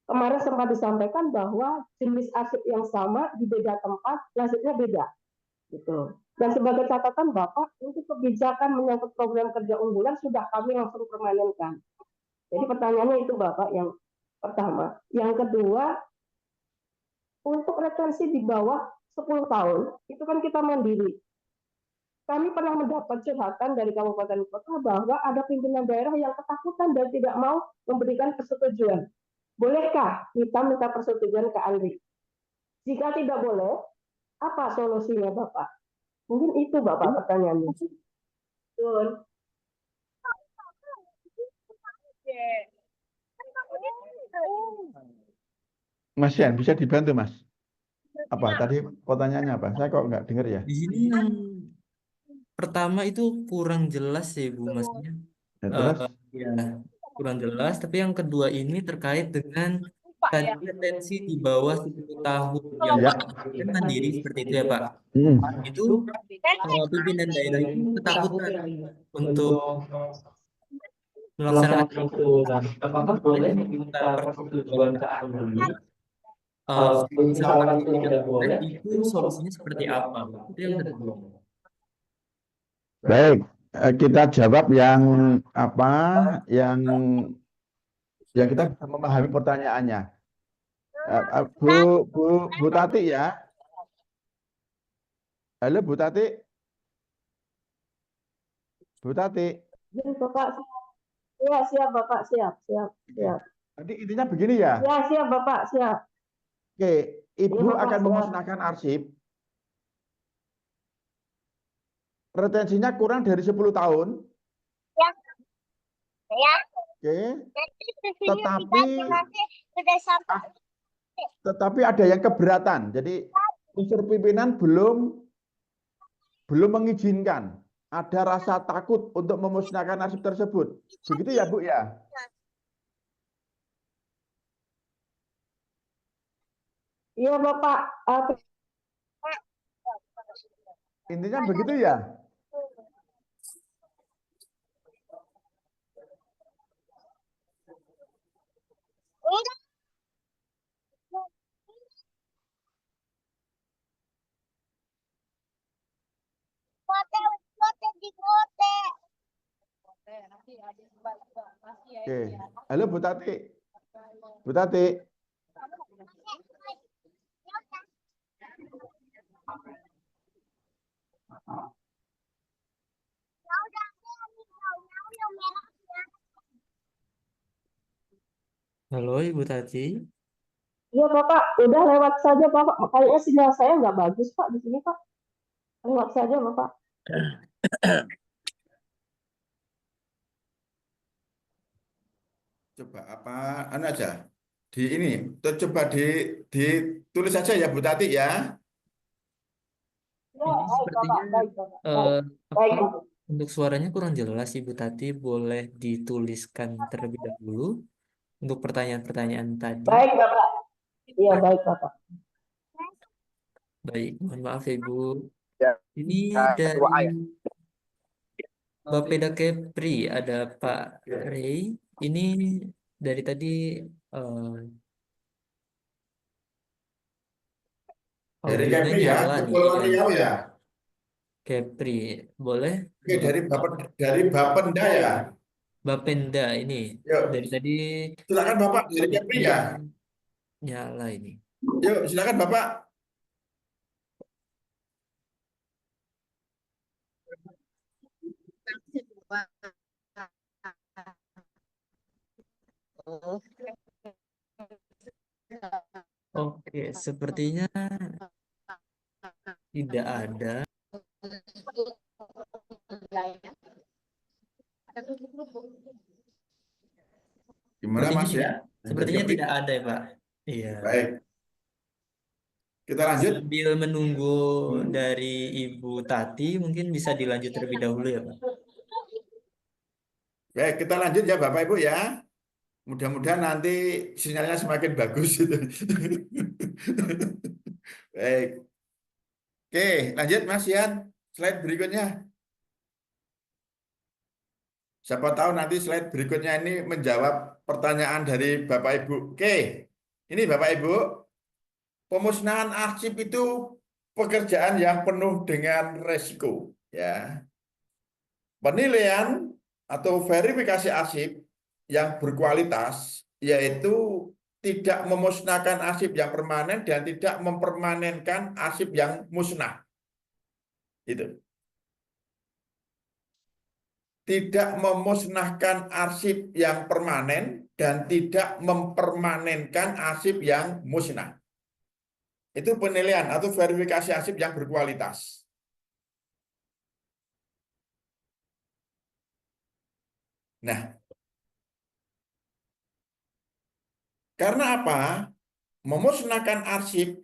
kemarin sempat disampaikan bahwa jenis arsip yang sama di beda tempat, nasibnya beda. Gitu. Dan sebagai catatan Bapak, untuk kebijakan menyangkut program kerja unggulan sudah kami langsung permanenkan. Jadi pertanyaannya itu Bapak yang pertama. Yang kedua, untuk retensi di bawah 10 tahun, itu kan kita mandiri. Kami pernah mendapat curhatan dari kabupaten kota bahwa ada pimpinan daerah yang ketakutan dan tidak mau memberikan persetujuan. Bolehkah kita minta persetujuan ke ANRI? Jika tidak boleh, apa solusinya Bapak? Mungkin itu Bapak pertanyaannya. Betul. Mas Yan, bisa dibantu Mas? Apa tadi pertanyaannya apa? Saya kok nggak dengar ya. Di sini yang pertama itu kurang jelas ya Ibu, maksudnya. Ya, terus? Ya, kurang jelas. Tapi yang kedua ini terkait dengan tadi retensi di bawah 10 tahun yang Ya. kan mandiri seperti itu ya Pak. Hmm. Itu pimpinan daerah itu ketakutan untuk melaksanakan itu. Dan apakah boleh meminta persetujuan ke ahli? Kalau misalkan itu tidak boleh, itu solusinya seperti apa? Itu yang kedua. Baik, kita jawab yang apa? Yang kita bisa memahami pertanyaannya. Bu Tati ya. Halo Bu Tati. Bu Tati. Ya, Bapak. Ya, siap Bapak, siap. Jadi intinya begini ya. Ya, siap Bapak, siap. Oke, Ibu Iya, Bapak, akan siap. memusnahkan arsip. Retensinya kurang dari 10 tahun. Ya. Oke. Tetapi sudah sampai. Tetapi ada yang keberatan. Jadi unsur pimpinan belum mengizinkan. Ada rasa takut untuk memusnahkan arsip tersebut. Begitu ya, Bu ya? Iya Bapak. Intinya begitu ya? Oke. Halo Bu Tati. Bu Tati. Halo Ibu Tati. Iya Bapak, udah lewat saja Bapak. Kayaknya sinyal saya nggak bagus Pak di sini Pak. Lewat saja Bapak. Coba apa aja di ini coba ditulis saja ya Bu Tati ya. Ya, Ini baik sepertinya Bapak, baik Bapak. apa, Baik. untuk suaranya kurang jelas Ibu Tati, boleh dituliskan terlebih dahulu untuk pertanyaan-pertanyaan tadi. Baik Bapak. Iya baik Bapak. Baik, mohon maaf Ibu. Ya. Ini dari Bapeda Kepri, ada Pak Ray. Ini dari tadi Dari audionya Kepri ya, nyala nih. Kepulauan Riau ya. Kepri, boleh? Oke, dari Bapenda ya. Bapenda ini Yuk, dari tadi silakan Bapak dari Kepri ya. nyala ini. Yuk, silakan Bapak. Oke, sepertinya tidak ada. Gimana Mas ya? Sepertinya Kepri? tidak ada ya Pak. Iya. Baik. Kita lanjut. Sambil menunggu dari Ibu Tati, mungkin bisa dilanjut terlebih dahulu ya Pak. Baik, kita lanjut ya Bapak Ibu ya. Mudah-mudahan nanti sinyalnya semakin bagus. Baik. Oke, lanjut Mas Yan. Slide berikutnya. Siapa tahu nanti slide berikutnya ini menjawab pertanyaan dari Bapak Ibu. Oke, ini Bapak Ibu, pemusnahan arsip itu pekerjaan yang penuh dengan resiko. Ya, penilaian atau verifikasi arsip yang berkualitas yaitu tidak memusnahkan arsip yang permanen dan tidak mempermanenkan arsip yang musnah. Itu. Tidak memusnahkan arsip yang permanen dan tidak mempermanenkan arsip yang musnah. Itu penilaian atau verifikasi arsip yang berkualitas. Nah, karena apa? Memusnahkan arsip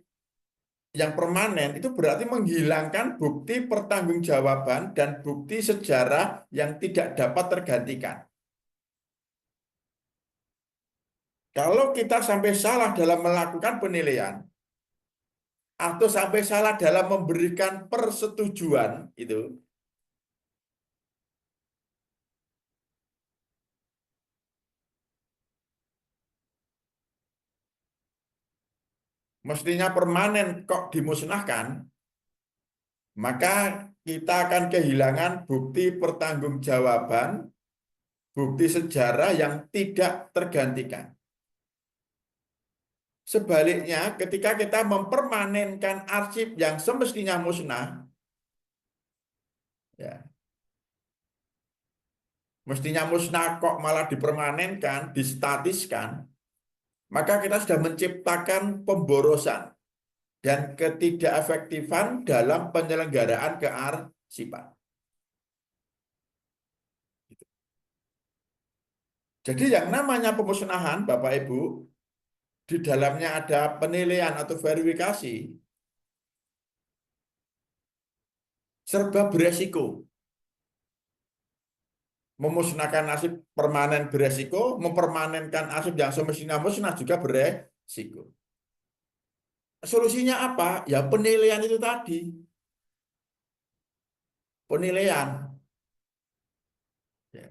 yang permanen itu berarti menghilangkan bukti pertanggungjawaban dan bukti sejarah yang tidak dapat tergantikan. Kalau kita sampai salah dalam melakukan penilaian atau sampai salah dalam memberikan persetujuan itu, mestinya permanen kok dimusnahkan, maka kita akan kehilangan bukti pertanggungjawaban, bukti sejarah yang tidak tergantikan. Sebaliknya, ketika kita mempermanenkan arsip yang semestinya musnah, ya, mestinya musnah kok malah dipermanenkan, distatiskan, maka kita sudah menciptakan pemborosan dan ketidakefektifan dalam penyelenggaraan kearsipan. Jadi yang namanya pemusnahan, Bapak Ibu, di dalamnya ada penilaian atau verifikasi, serba beresiko. Memusnahkan arsip permanen beresiko, mempermanenkan arsip yang semestinya musnah juga beresiko. Solusinya apa? Ya penilaian itu tadi. Penilaian. Ya.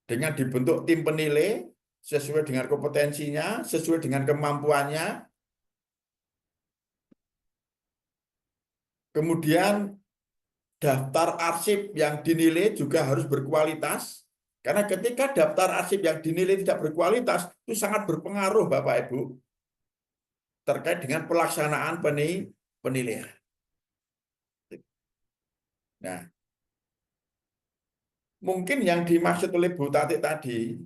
Dengan dibentuk tim penilai sesuai dengan kompetensinya, sesuai dengan kemampuannya. Kemudian daftar arsip yang dinilai juga harus berkualitas. Karena ketika daftar arsip yang dinilai tidak berkualitas, itu sangat berpengaruh Bapak Ibu terkait dengan pelaksanaan penilaian. Nah, mungkin yang dimaksud oleh Bu Tati tadi,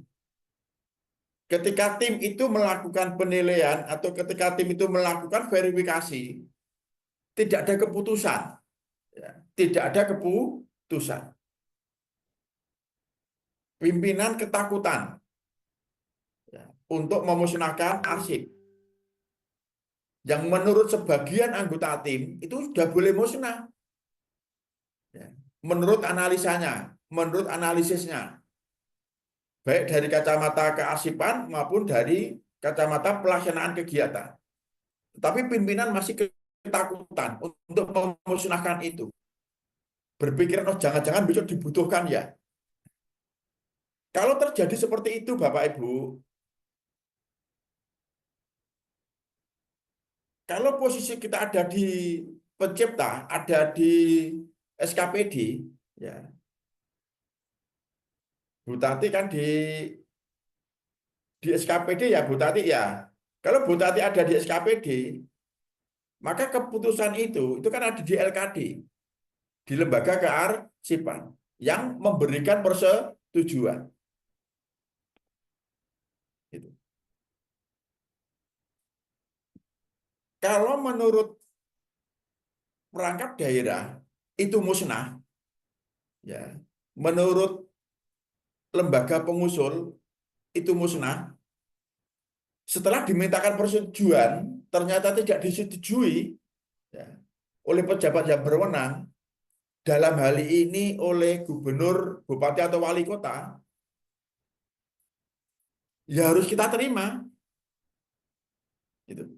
ketika tim itu melakukan penilaian atau ketika tim itu melakukan verifikasi, tidak ada keputusan. Ya, tidak ada keputusan. Pimpinan ketakutan ya, untuk memusnahkan arsip. Yang menurut sebagian anggota tim itu sudah boleh musnah. Ya, menurut analisanya, menurut analisisnya. Baik dari kacamata kearsipan maupun dari kacamata pelaksanaan kegiatan. Tetapi pimpinan masih ketakutan untuk memusnahkan itu. Berpikir, oh jangan-jangan besok dibutuhkan ya. Kalau terjadi seperti itu Bapak Ibu, kalau posisi kita ada di pencipta, ada di SKPD, ya, Bu Tati kan di SKPD ya Bu Tati ya. Kalau Bu Tati ada di SKPD, maka keputusan itu kan ada di LKD, di Lembaga Kearsipan, yang memberikan persetujuan. Gitu. Kalau menurut perangkat daerah itu musnah, ya, menurut lembaga pengusul itu musnah, setelah dimintakan persetujuan ternyata tidak disetujui ya, oleh pejabat yang berwenang, dalam hal ini oleh gubernur, bupati atau wali kota, ya harus kita terima. Gitu.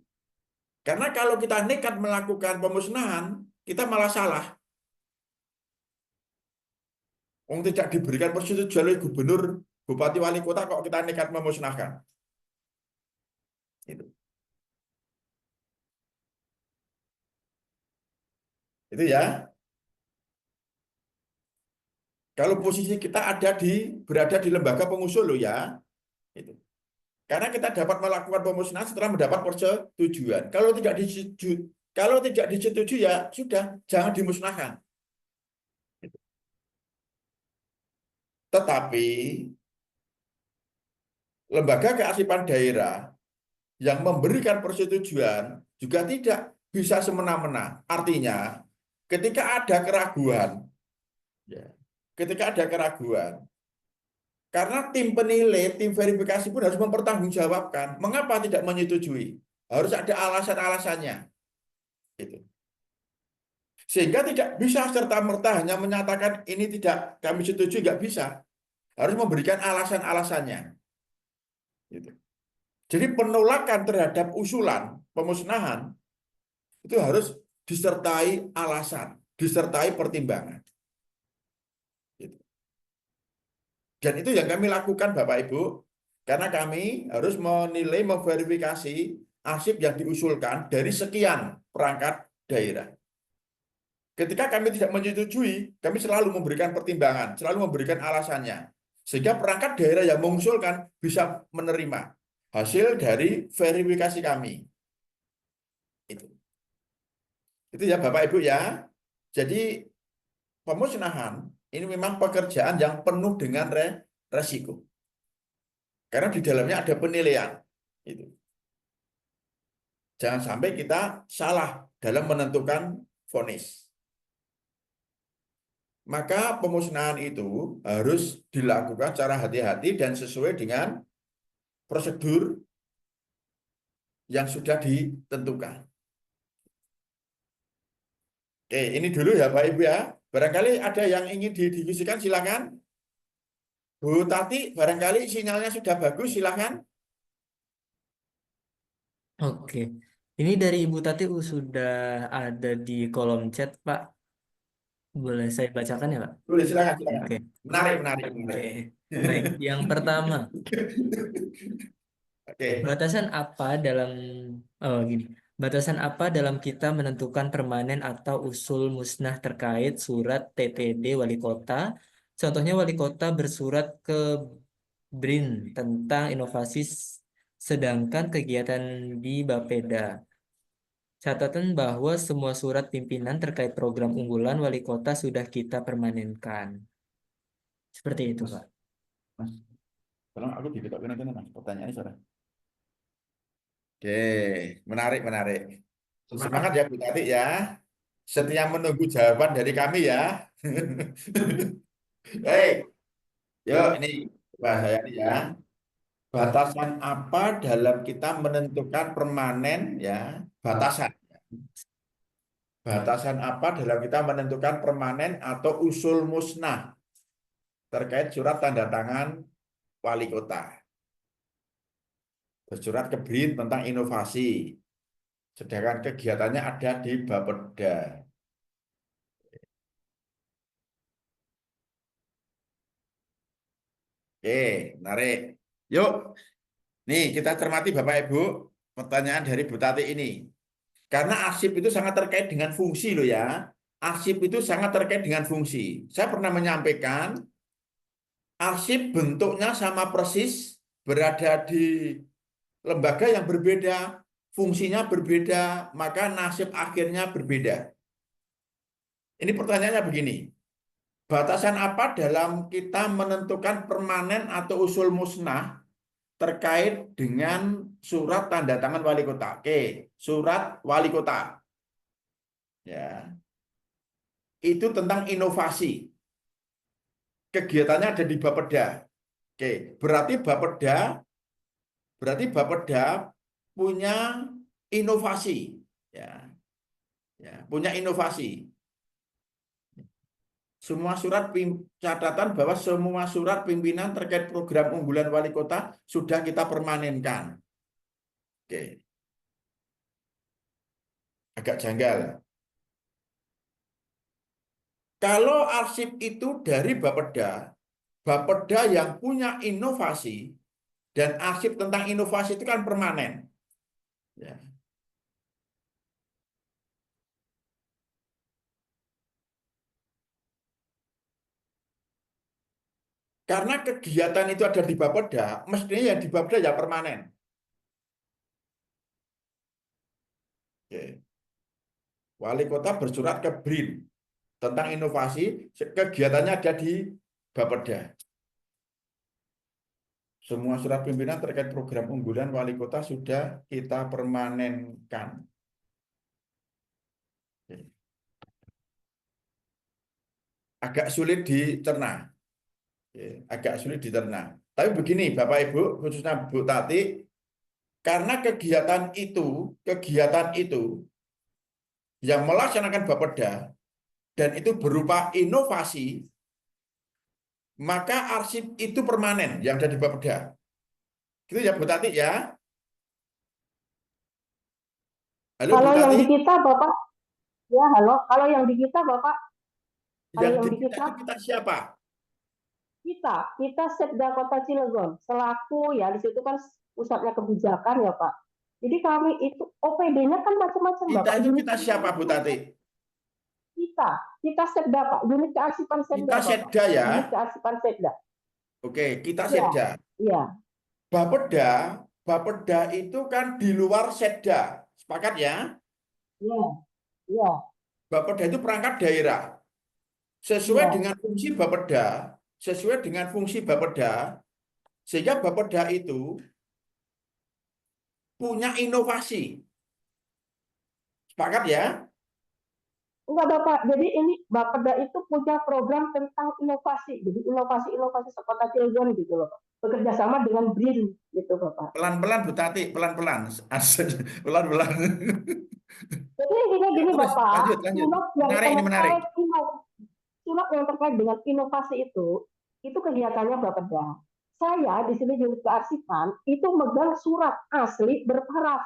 Karena kalau kita nekat melakukan pemusnahan, kita malah salah. Tidak diberikan persetujuan oleh gubernur, bupati, wali kota, kok kita nekat memusnahkan. Itu ya. Kalau posisi kita berada di lembaga pengusul loh ya. Itu. Karena kita dapat melakukan pemusnahan setelah mendapat persetujuan. Kalau tidak disetujui ya sudah, jangan dimusnahkan. Tetapi lembaga kearsipan daerah yang memberikan persetujuan juga tidak bisa semena-mena. Artinya, ketika ada keraguan, karena tim penilai, tim verifikasi pun harus mempertanggungjawabkan mengapa tidak menyetujui. Harus ada alasan-alasannya. Gitu. Sehingga tidak bisa serta-merta hanya menyatakan ini tidak kami setujui, nggak bisa. Harus memberikan alasan-alasannya. Gitu. Jadi penolakan terhadap usulan pemusnahan itu harus disertai alasan, disertai pertimbangan. Gitu. Dan itu yang kami lakukan Bapak Ibu, karena kami harus menilai, memverifikasi arsip yang diusulkan dari sekian perangkat daerah. Ketika kami tidak menyetujui, kami selalu memberikan pertimbangan, selalu memberikan alasannya. Sehingga perangkat daerah yang mengusulkan bisa menerima hasil dari verifikasi kami. Itu ya Bapak Ibu ya. Jadi pemusnahan ini memang pekerjaan yang penuh dengan resiko. Karena di dalamnya ada penilaian. Itu. Jangan sampai kita salah dalam menentukan vonis. Maka pemusnahan itu harus dilakukan secara hati-hati dan sesuai dengan prosedur yang sudah ditentukan. Oke, ini dulu ya Pak Ibu ya. Barangkali ada yang ingin didiskusikan, silakan. Bu Tati, barangkali sinyalnya sudah bagus, silakan. Oke, ini dari Ibu Tati sudah ada di kolom chat, Pak. Boleh saya bacakan ya, Pak? Boleh, silakan, silakan. Oke. Menarik, menarik, Oke. menarik. Baik, yang pertama, Oke. batasan apa dalam gini. Batasan apa dalam kita menentukan permanen atau usul musnah terkait surat TTD wali kota? Contohnya wali kota bersurat ke BRIN tentang inovasi sedangkan kegiatan di Bapeda. Catatan bahwa semua surat pimpinan terkait program unggulan wali kota sudah kita permanenkan. Seperti itu, Pak. Mas, tolong aku diketahui nanti Mas, pertanyaannya sudah. Oke, menarik, menarik. Semangat ya Bu Tati ya. Setia menunggu jawaban dari kami ya. Baik, yuk ini bahasa ini ya. Batasan apa dalam kita menentukan permanen ya? Batasan. Batasan apa dalam kita menentukan permanen atau usul musnah terkait surat tanda tangan wali kota. Bersurat ke BRIN tentang inovasi. Sedangkan kegiatannya ada di Bapeda. Oke, menarik. Yuk, nih kita cermati Bapak Ibu pertanyaan dari Bu Tati ini. Karena arsip itu sangat terkait dengan fungsi loh ya. Arsip itu sangat terkait dengan fungsi. Saya pernah menyampaikan arsip bentuknya sama persis, berada di lembaga yang berbeda, fungsinya berbeda, maka nasib akhirnya berbeda. Ini pertanyaannya begini. Batasan apa dalam kita menentukan permanen atau usul musnah terkait dengan surat tanda tangan wali kota? Oke, surat wali kota. Ya. Itu tentang inovasi. Kegiatannya ada di Bapeda. Oke, berarti Bapeda punya inovasi. Ya. Ya, punya inovasi. Semua surat catatan bahwa semua surat pimpinan terkait program unggulan wali kota sudah kita permanenkan. Oke. Agak janggal. Kalau arsip itu dari Bapeda, Bapeda yang punya inovasi, dan arsip tentang inovasi itu kan permanen. Ya. Karena kegiatan itu ada di Bapeda, mestinya yang di Bapeda ya permanen. Oke. Wali kota bersurat ke BRIN tentang inovasi, kegiatannya ada di Bapeda. Semua surat pimpinan terkait program unggulan wali kota sudah kita permanenkan. Oke. Agak sulit dicerna. Agak sulit dicerna. Tapi begini Bapak Ibu, khususnya Bu Tati, karena kegiatan itu yang melaksanakan Bapeda dan itu berupa inovasi, maka arsip itu permanen yang ada di Bapeda. Gitu ya Bu Tati ya. Halo Bu Kalau yang Tati, di kita Bapak, ya halo, kalau yang di kita Bapak, kalau yang yang di di kita kita, itu kita siapa? kita Setda Kota Cilegon selaku ya di situ kan pusatnya kebijakan ya Pak. Jadi kami itu OPD-nya kan macam-macam Kita Bapak. itu Unit kita siapa Bu Tati? kita Setda Pak, unit kearsipan Kita Setda Bapak. Setda ya. Unit kearsipan Setda. Oke, kita Iya, Setda. iya, Bapeda, Bapeda itu kan di luar Setda. Sepakat ya? iya, iya, Bapeda itu perangkat daerah. Sesuai iya, dengan fungsi Bapeda, sesuai dengan fungsi Bapeda, sehingga Bapeda itu punya inovasi. Sepakat ya? enggak Bapak, jadi ini Bapeda itu punya program tentang inovasi. Jadi inovasi-inovasi sekota Cilegon gitu loh Pak. Bekerja sama dengan BRIN gitu Bapak. Pelan-pelan Bu Tati, pelan-pelan. Pelan-pelan. Jadi intinya Ya, gini terus Bapak, lanjut, lanjut. Menarik ini menarik. surat yang terkait dengan inovasi itu kegiatannya Bapeda. Saya di sini unit kearsipan itu megang surat asli berparaf.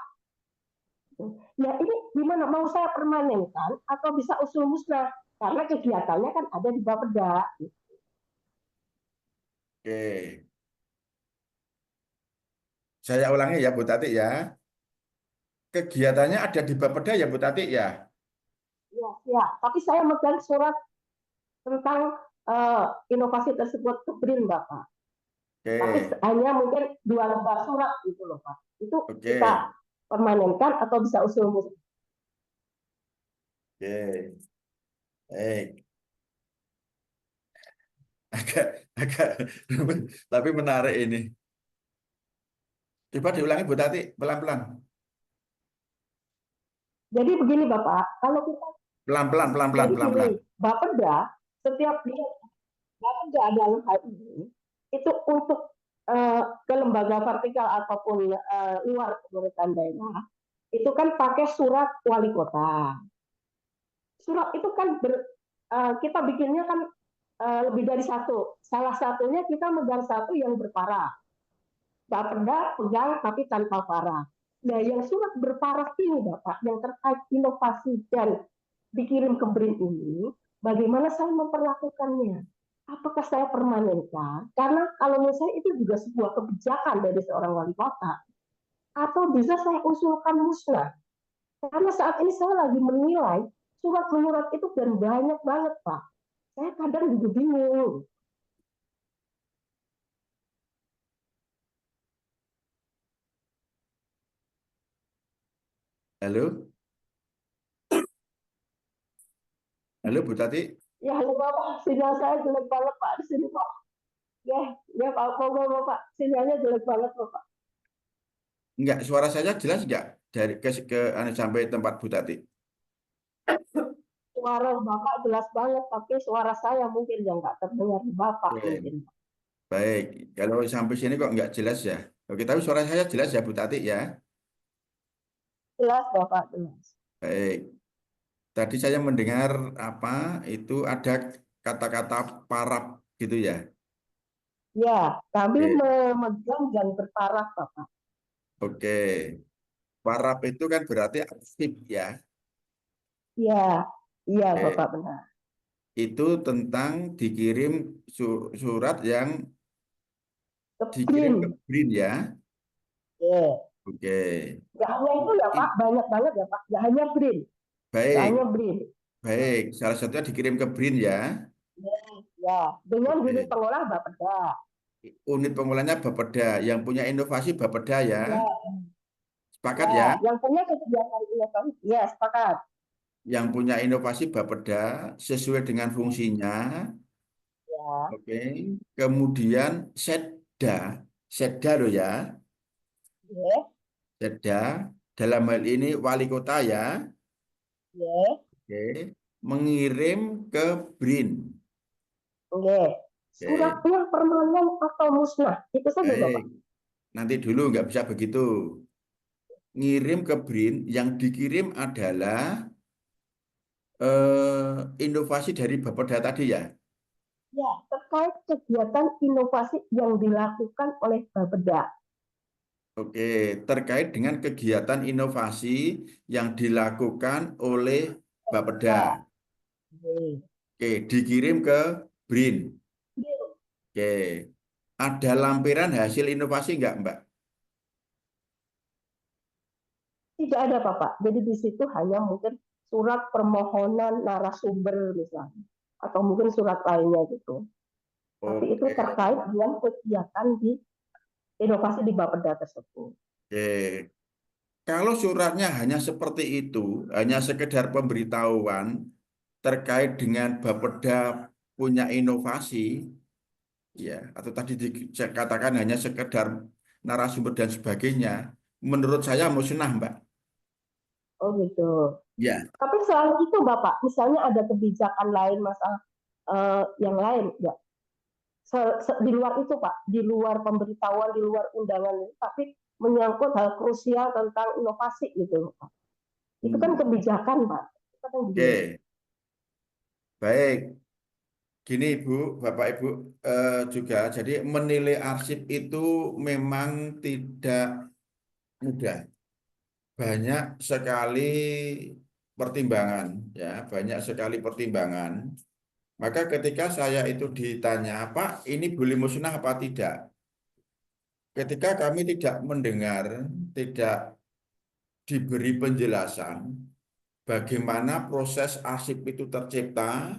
Nah ini gimana mau saya permanenkan atau bisa usul musnah karena kegiatannya kan ada di Bapeda. Oke. Saya ulangi ya Bu Tati ya. Kegiatannya ada di Bapeda ya Bu Tati ya. Ya, ya. Tapi saya megang surat tentang inovasi tersebut ke BRIN Bapak. Tapi Oke. hanya mungkin 2 lembar surat gitu loh Pak. Itu Oke. kita permanenkan atau bisa usul musnah. Oke. Baik. Agak tapi menarik ini. Coba diulangi Bu Tati, pelan-pelan. Jadi begini Bapak, kalau kita Pelan-pelan, pelan-pelan, jadi pelan-pelan. gini, Bapeda setiap dia Bapeda dalam hal ini itu untuk ke lembaga vertikal ataupun luar pemerintahan daerah itu kan pakai surat wali kota. Surat itu kan kita bikinnya kan lebih dari satu. Salah satunya kita megang satu yang berparaf. Bapeda pegang tapi tanpa paraf. Nah, yang surat berparaf ini Bapak, yang terkait inovasi dan dikirim ke BRIN ini, bagaimana saya memperlakukannya? Apakah saya permanenkan? Karena kalau menurut saya itu juga sebuah kebijakan dari seorang wali kota. Atau bisa saya usulkan musnah. Karena saat ini saya lagi menilai surat menyurat itu dan banyak banget Pak. Saya kadang juga bingung. Halo? Halo Bu Tati? Ya halo Bapak, sinyal saya jelek banget Pak di sini Pak. Ya Pak, Bapak, sinyalnya jelek banget Bapak. Enggak, suara saya jelas enggak? Dari ke sampai tempat Bu Tati. Suara Bapak jelas banget, tapi suara saya mungkin yang nggak terdengar di Bapak Oke. mungkin. Baik, kalau sampai sini kok enggak jelas ya? Oke, tapi suara saya jelas ya Bu Tati ya? Jelas Bapak, jelas. Baik. Tadi saya mendengar apa itu ada kata-kata paraf gitu ya. Ya, kami Oke. memegang dan berparaf Bapak. Oke. Paraf itu kan berarti aktif ya. Ya, iya Oke. Bapak benar. Itu tentang dikirim surat yang dikirim ke Keprin. BRIN ya. Ya. Oke. Gak hanya itu ya Pak, banyak banget ya Pak. Gak hanya BRIN. Gak Baik, hanya BRIN. baik. Salah satunya dikirim ke BRIN ya. Ya, dengan unit Oke. pengolah Bapeda. Unit pengolahnya Bapeda, yang punya inovasi Bapeda ya. Ya, Sepakat ya, ya? yang punya kegiatan inovasi. Ya, sepakat. Yang punya inovasi Bapeda sesuai dengan fungsinya. Ya, Oke. Kemudian Setda, Setda loh ya. ya, Setda dalam hal ini wali kota ya. ya, Oke. Mengirim ke BRIN. ya. Surat Oke. yang permanen atau musnah. Itu saja Bapak. Baik. Nanti dulu nggak bisa begitu. Ngirim ke BRIN, yang dikirim adalah inovasi dari Bapeda tadi ya. Ya, terkait kegiatan inovasi yang dilakukan oleh Bapeda. Oke, terkait dengan kegiatan inovasi yang dilakukan oleh Bapeda. Oke, dikirim ke BRIN. Oke, ada lampiran hasil inovasi nggak, Mbak? Tidak ada Bapak. Jadi di situ hanya mungkin surat permohonan narasumber misalnya, atau mungkin surat lainnya gitu. Tapi itu Oke, terkait dengan kegiatan di inovasi di Bapeda tersebut. oke. Kalau suratnya hanya seperti itu, hanya sekedar pemberitahuan terkait dengan Bapeda punya inovasi, ya, atau tadi saya katakan hanya sekedar narasumber dan sebagainya, menurut saya musnah, Mbak. Oh gitu. Ya, Tapi selain itu Bapak, misalnya ada kebijakan lain masalah yang lain ya. Di luar itu Pak, di luar pemberitahuan, di luar undangan, tapi menyangkut hal krusial tentang inovasi gitu Pak. Itu kan Hmm. kebijakan Pak. Itu kan gimana? Oke, baik. Gini Ibu, Bapak Ibu, juga jadi menilai arsip itu memang tidak mudah. Banyak sekali pertimbangan, ya, banyak sekali pertimbangan. Maka ketika saya itu ditanya, Pak, ini boleh musnah apa tidak? Ketika kami tidak mendengar, tidak diberi penjelasan bagaimana proses arsip itu tercipta,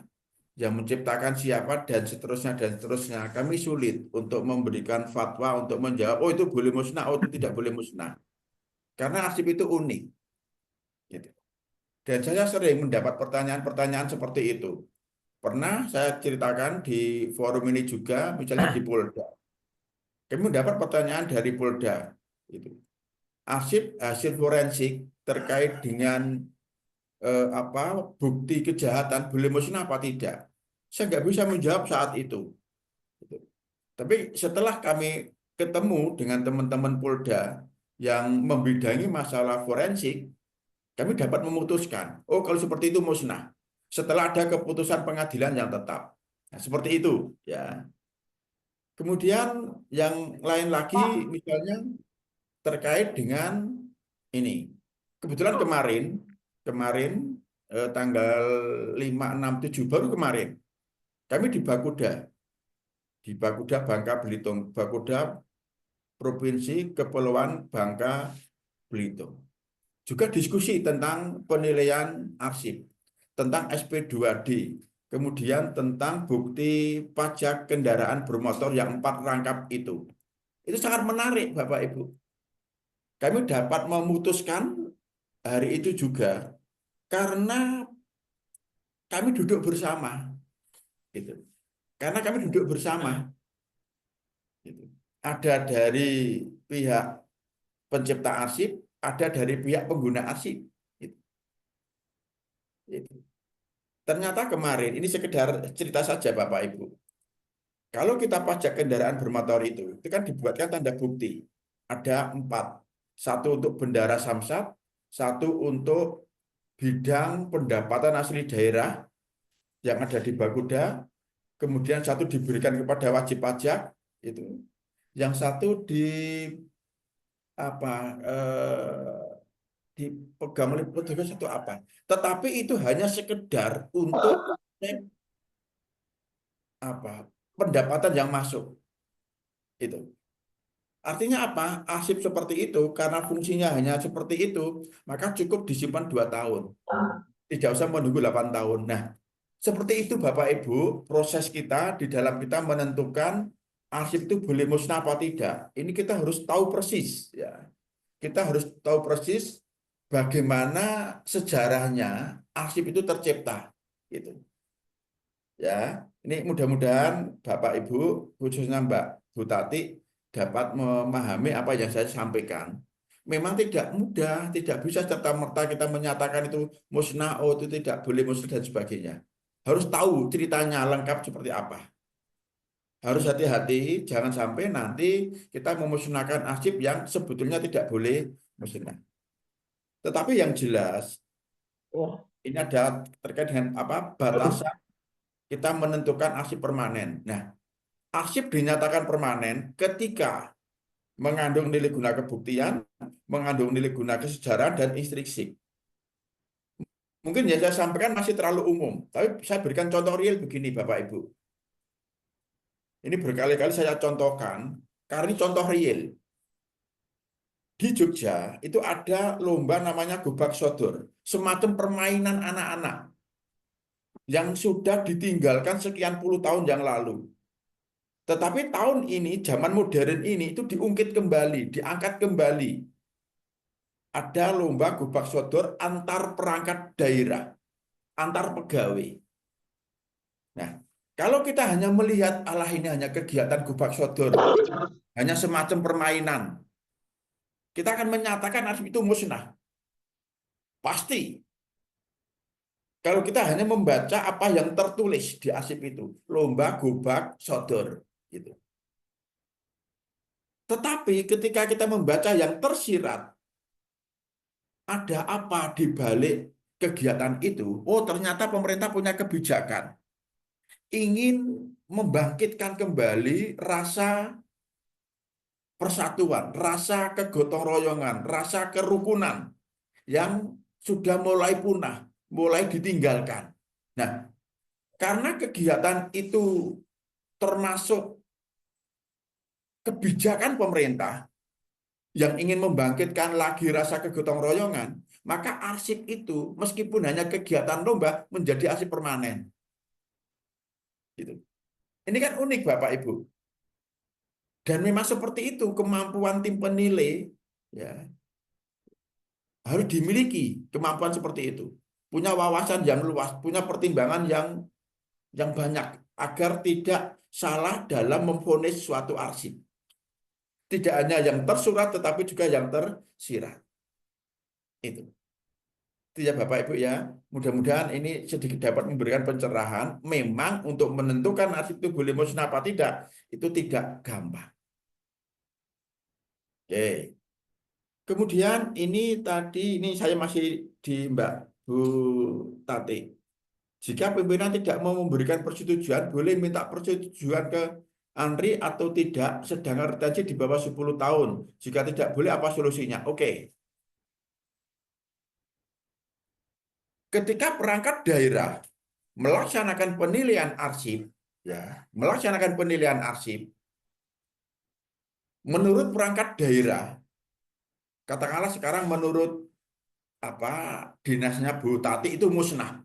yang menciptakan siapa dan seterusnya. Kami sulit untuk memberikan fatwa untuk menjawab, oh itu boleh musnah, oh itu tidak boleh musnah. Karena arsip itu unik. Gitu. Dan saya sering mendapat pertanyaan-pertanyaan seperti itu. Pernah saya ceritakan di forum ini juga, misalnya di Polda. Kami mendapat pertanyaan dari Polda. Gitu. Arsip hasil forensik terkait dengan apa bukti kejahatan boleh musnah apa tidak. Saya nggak bisa menjawab saat itu. Gitu. Tapi setelah kami ketemu dengan teman-teman Polda yang membidangi masalah forensik, kami dapat memutuskan, oh kalau seperti itu musnah. Setelah ada keputusan pengadilan yang tetap. Nah, seperti itu, ya. Kemudian yang lain lagi, Pak, misalnya terkait dengan ini. Kebetulan kemarin tanggal 5, 6, 7 baru kemarin, kami di Bakuda Bangka Belitung, Bakuda Provinsi Kepulauan Bangka Belitung. Juga diskusi tentang penilaian arsip, tentang SP2D, kemudian tentang bukti pajak kendaraan bermotor yang 4 rangkap itu. Itu sangat menarik, Bapak Ibu. Kami dapat memutuskan hari itu juga karena kami duduk bersama. Gitu. Karena kami duduk bersama. Gitu. Ada dari pihak pencipta arsip, ada dari pihak pengguna arsip. Gitu. Gitu. Ternyata kemarin, ini sekedar cerita saja Bapak Ibu. Kalau kita pajak kendaraan bermotor itu kan dibuatkan tanda bukti. Ada 4. Satu untuk bendara samsat, satu untuk bidang pendapatan asli daerah yang ada di Bakuda, kemudian satu diberikan kepada wajib pajak, itu. Yang satu di apa dipegang oleh petugas atau apa. Tetapi itu hanya sekedar untuk apa pendapatan yang masuk itu. Artinya apa? Arsip seperti itu karena fungsinya hanya seperti itu, maka cukup disimpan 2 tahun. Tidak usah menunggu 8 tahun. Nah, seperti itu Bapak Ibu, proses kita di dalam kita menentukan arsip itu boleh musnah apa tidak. Ini kita harus tahu persis ya. Kita harus tahu persis bagaimana sejarahnya arsip itu tercipta gitu. Ya, ini mudah-mudahan Bapak Ibu, khususnya Mbak Butati dapat memahami apa yang saya sampaikan. Memang tidak mudah, tidak bisa serta-merta kita menyatakan itu musnah, oh itu tidak boleh musnah dan sebagainya. Harus tahu ceritanya lengkap seperti apa. Harus hati-hati, jangan sampai nanti kita memusnahkan arsip yang sebetulnya tidak boleh musnah. Tetapi yang jelas, ya, ini ada terkait dengan apa batasan kita menentukan arsip permanen. Nah, arsip dinyatakan permanen ketika mengandung nilai guna kebuktian, mengandung nilai guna kesejarahan dan instruksi. Mungkin yang saya sampaikan masih terlalu umum, tapi saya berikan contoh real begini Bapak Ibu. Ini berkali-kali saya contohkan, karena ini contoh real. Di Jogja itu ada lomba namanya Gobag Sodor, semacam permainan anak-anak yang sudah ditinggalkan sekian puluh tahun yang lalu. Tetapi tahun ini, zaman modern ini itu diungkit kembali, diangkat kembali. Ada lomba Gobag Sodor antar perangkat daerah, antar pegawai. Nah, kalau kita hanya melihat Allah ini hanya kegiatan Gobag Sodor, hanya semacam permainan, kita akan menyatakan arsip itu musnah. Pasti. Kalau kita hanya membaca apa yang tertulis di arsip itu, lomba Gobag Sodor, gitu. Tetapi ketika kita membaca yang tersirat, ada apa di balik kegiatan itu? Oh, ternyata pemerintah punya kebijakan. Ingin membangkitkan kembali rasa persatuan, rasa kegotong royongan, rasa kerukunan yang sudah mulai punah, mulai ditinggalkan. Nah, karena kegiatan itu termasuk kebijakan pemerintah yang ingin membangkitkan lagi rasa kegotong royongan, maka arsip itu meskipun hanya kegiatan lomba menjadi arsip permanen. Gitu. Ini kan unik Bapak Ibu. Dan memang seperti itu kemampuan tim penilai ya harus dimiliki kemampuan seperti itu. Punya wawasan yang luas, punya pertimbangan yang banyak agar tidak salah dalam memvonis suatu arsip. Tidak hanya yang tersurat tetapi juga yang tersirat. Itu. Itu ya Bapak Ibu ya. Mudah-mudahan ini sedikit dapat memberikan pencerahan. Memang untuk menentukan arsip itu boleh musnah apa tidak, itu tidak gampang. Oke. Kemudian ini saya masih di Mbak Bu Tati. Jika pimpinan tidak mau memberikan persetujuan, boleh minta persetujuan ke Andri atau tidak, sedangkan retensi di bawah 10 tahun. Jika tidak boleh, apa solusinya? Oke. Ketika perangkat daerah melaksanakan penilaian arsip, menurut perangkat daerah, katakanlah sekarang menurut dinasnya Bu Tati itu musnah.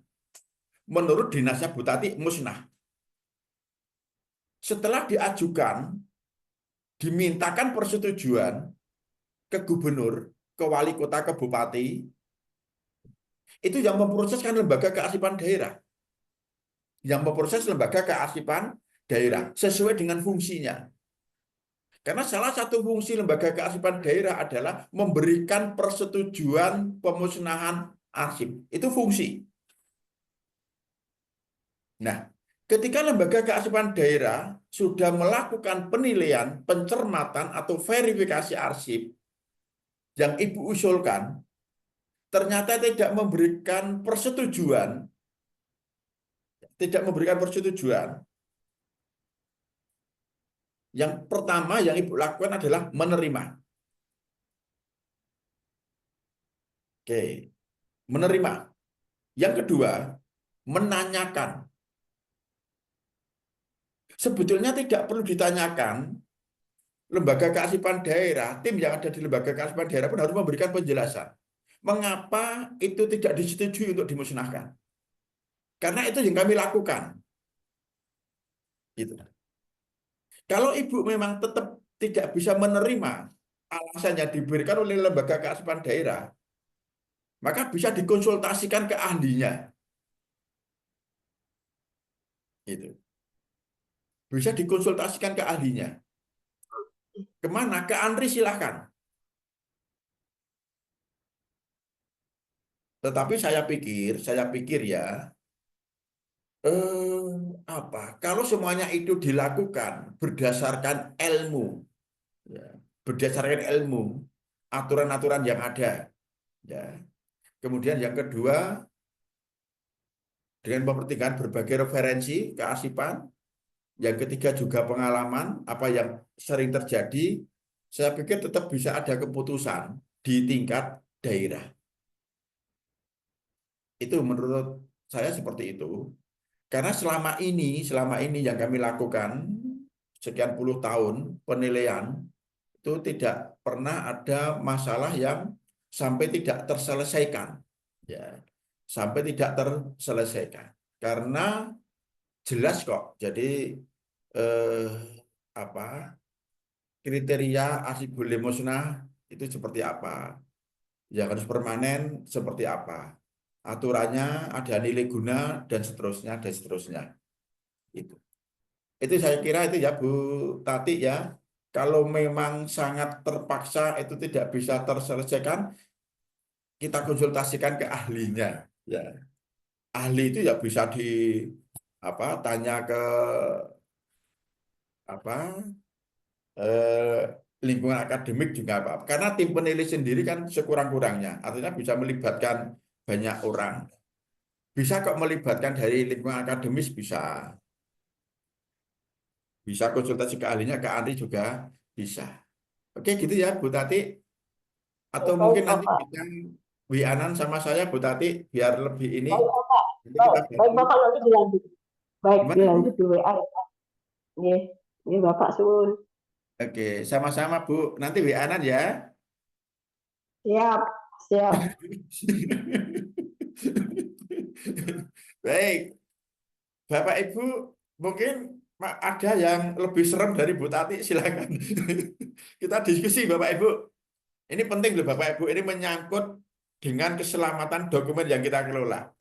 Menurut dinasnya Bu Tati musnah. Setelah diajukan, dimintakan persetujuan ke gubernur, ke wali kota, ke bupati, itu yang memproseskan lembaga kearsipan daerah. Yang memproses lembaga kearsipan daerah sesuai dengan fungsinya. Karena salah satu fungsi lembaga kearsipan daerah adalah memberikan persetujuan pemusnahan arsip. Itu fungsi. Nah, ketika lembaga kearsipan daerah sudah melakukan penilaian, pencermatan atau verifikasi arsip yang Ibu usulkan, ternyata tidak memberikan persetujuan, yang pertama yang Ibu lakukan adalah menerima. Oke, menerima. Yang kedua, menanyakan. Sebetulnya tidak perlu ditanyakan, lembaga kearsipan daerah, tim yang ada di lembaga kearsipan daerah pun harus memberikan penjelasan. Mengapa itu tidak disetujui untuk dimusnahkan? Karena itu yang kami lakukan. Gitu. Kalau Ibu memang tetap tidak bisa menerima alasan yang diberikan oleh lembaga kearsipan daerah, maka bisa dikonsultasikan ke ahlinya. Gitu. Bisa dikonsultasikan ke ahlinya. Kemana? Ke Andri silahkan. Tetapi saya pikir ya, kalau semuanya itu dilakukan berdasarkan ilmu, ya, aturan-aturan yang ada, ya. Kemudian yang kedua, dengan mempertimbangkan berbagai referensi kearsipan, yang ketiga juga pengalaman apa yang sering terjadi, saya pikir tetap bisa ada keputusan di tingkat daerah. Itu menurut saya seperti itu. Karena selama ini yang kami lakukan sekian puluh tahun penilaian itu tidak pernah ada masalah yang sampai tidak terselesaikan, ya, sampai tidak terselesaikan. Karena jelas kok. Jadi eh, apa kriteria arsipul musnah itu seperti apa, yang harus permanen seperti apa, aturannya ada nilai guna dan seterusnya. Itu saya kira itu ya Bu Tati ya. Kalau memang sangat terpaksa itu tidak bisa terselesaikan, kita konsultasikan ke ahlinya. Ya, ahli itu ya bisa tanya ke apa eh, lingkungan akademik juga apa. Karena tim penilai sendiri kan sekurang-kurangnya, artinya bisa melibatkan banyak orang. Bisa kok melibatkan dari lingkungan akademis bisa. Bisa konsultasi ke ahlinya, ke ahli juga bisa. Oke gitu ya Bu Tati. Atau Baik, mungkin nanti Bapak. bisa WA-an sama saya Bu Tati biar lebih ini. Baik, Bapak. Nanti Baik, kita baik bantu. Bapak nanti dilanjut. Baik, Gimana Bu? dilanjut di WA ya, Pak. Nggih, nggih Bapak suwun. Oke, sama-sama Bu. Nanti WA-an ya. Siap, siap. Baik, Bapak Ibu mungkin ada yang lebih serem dari Bu Tati, silakan. Kita diskusi Bapak Ibu. Ini penting loh Bapak Ibu, ini menyangkut dengan keselamatan dokumen yang kita kelola.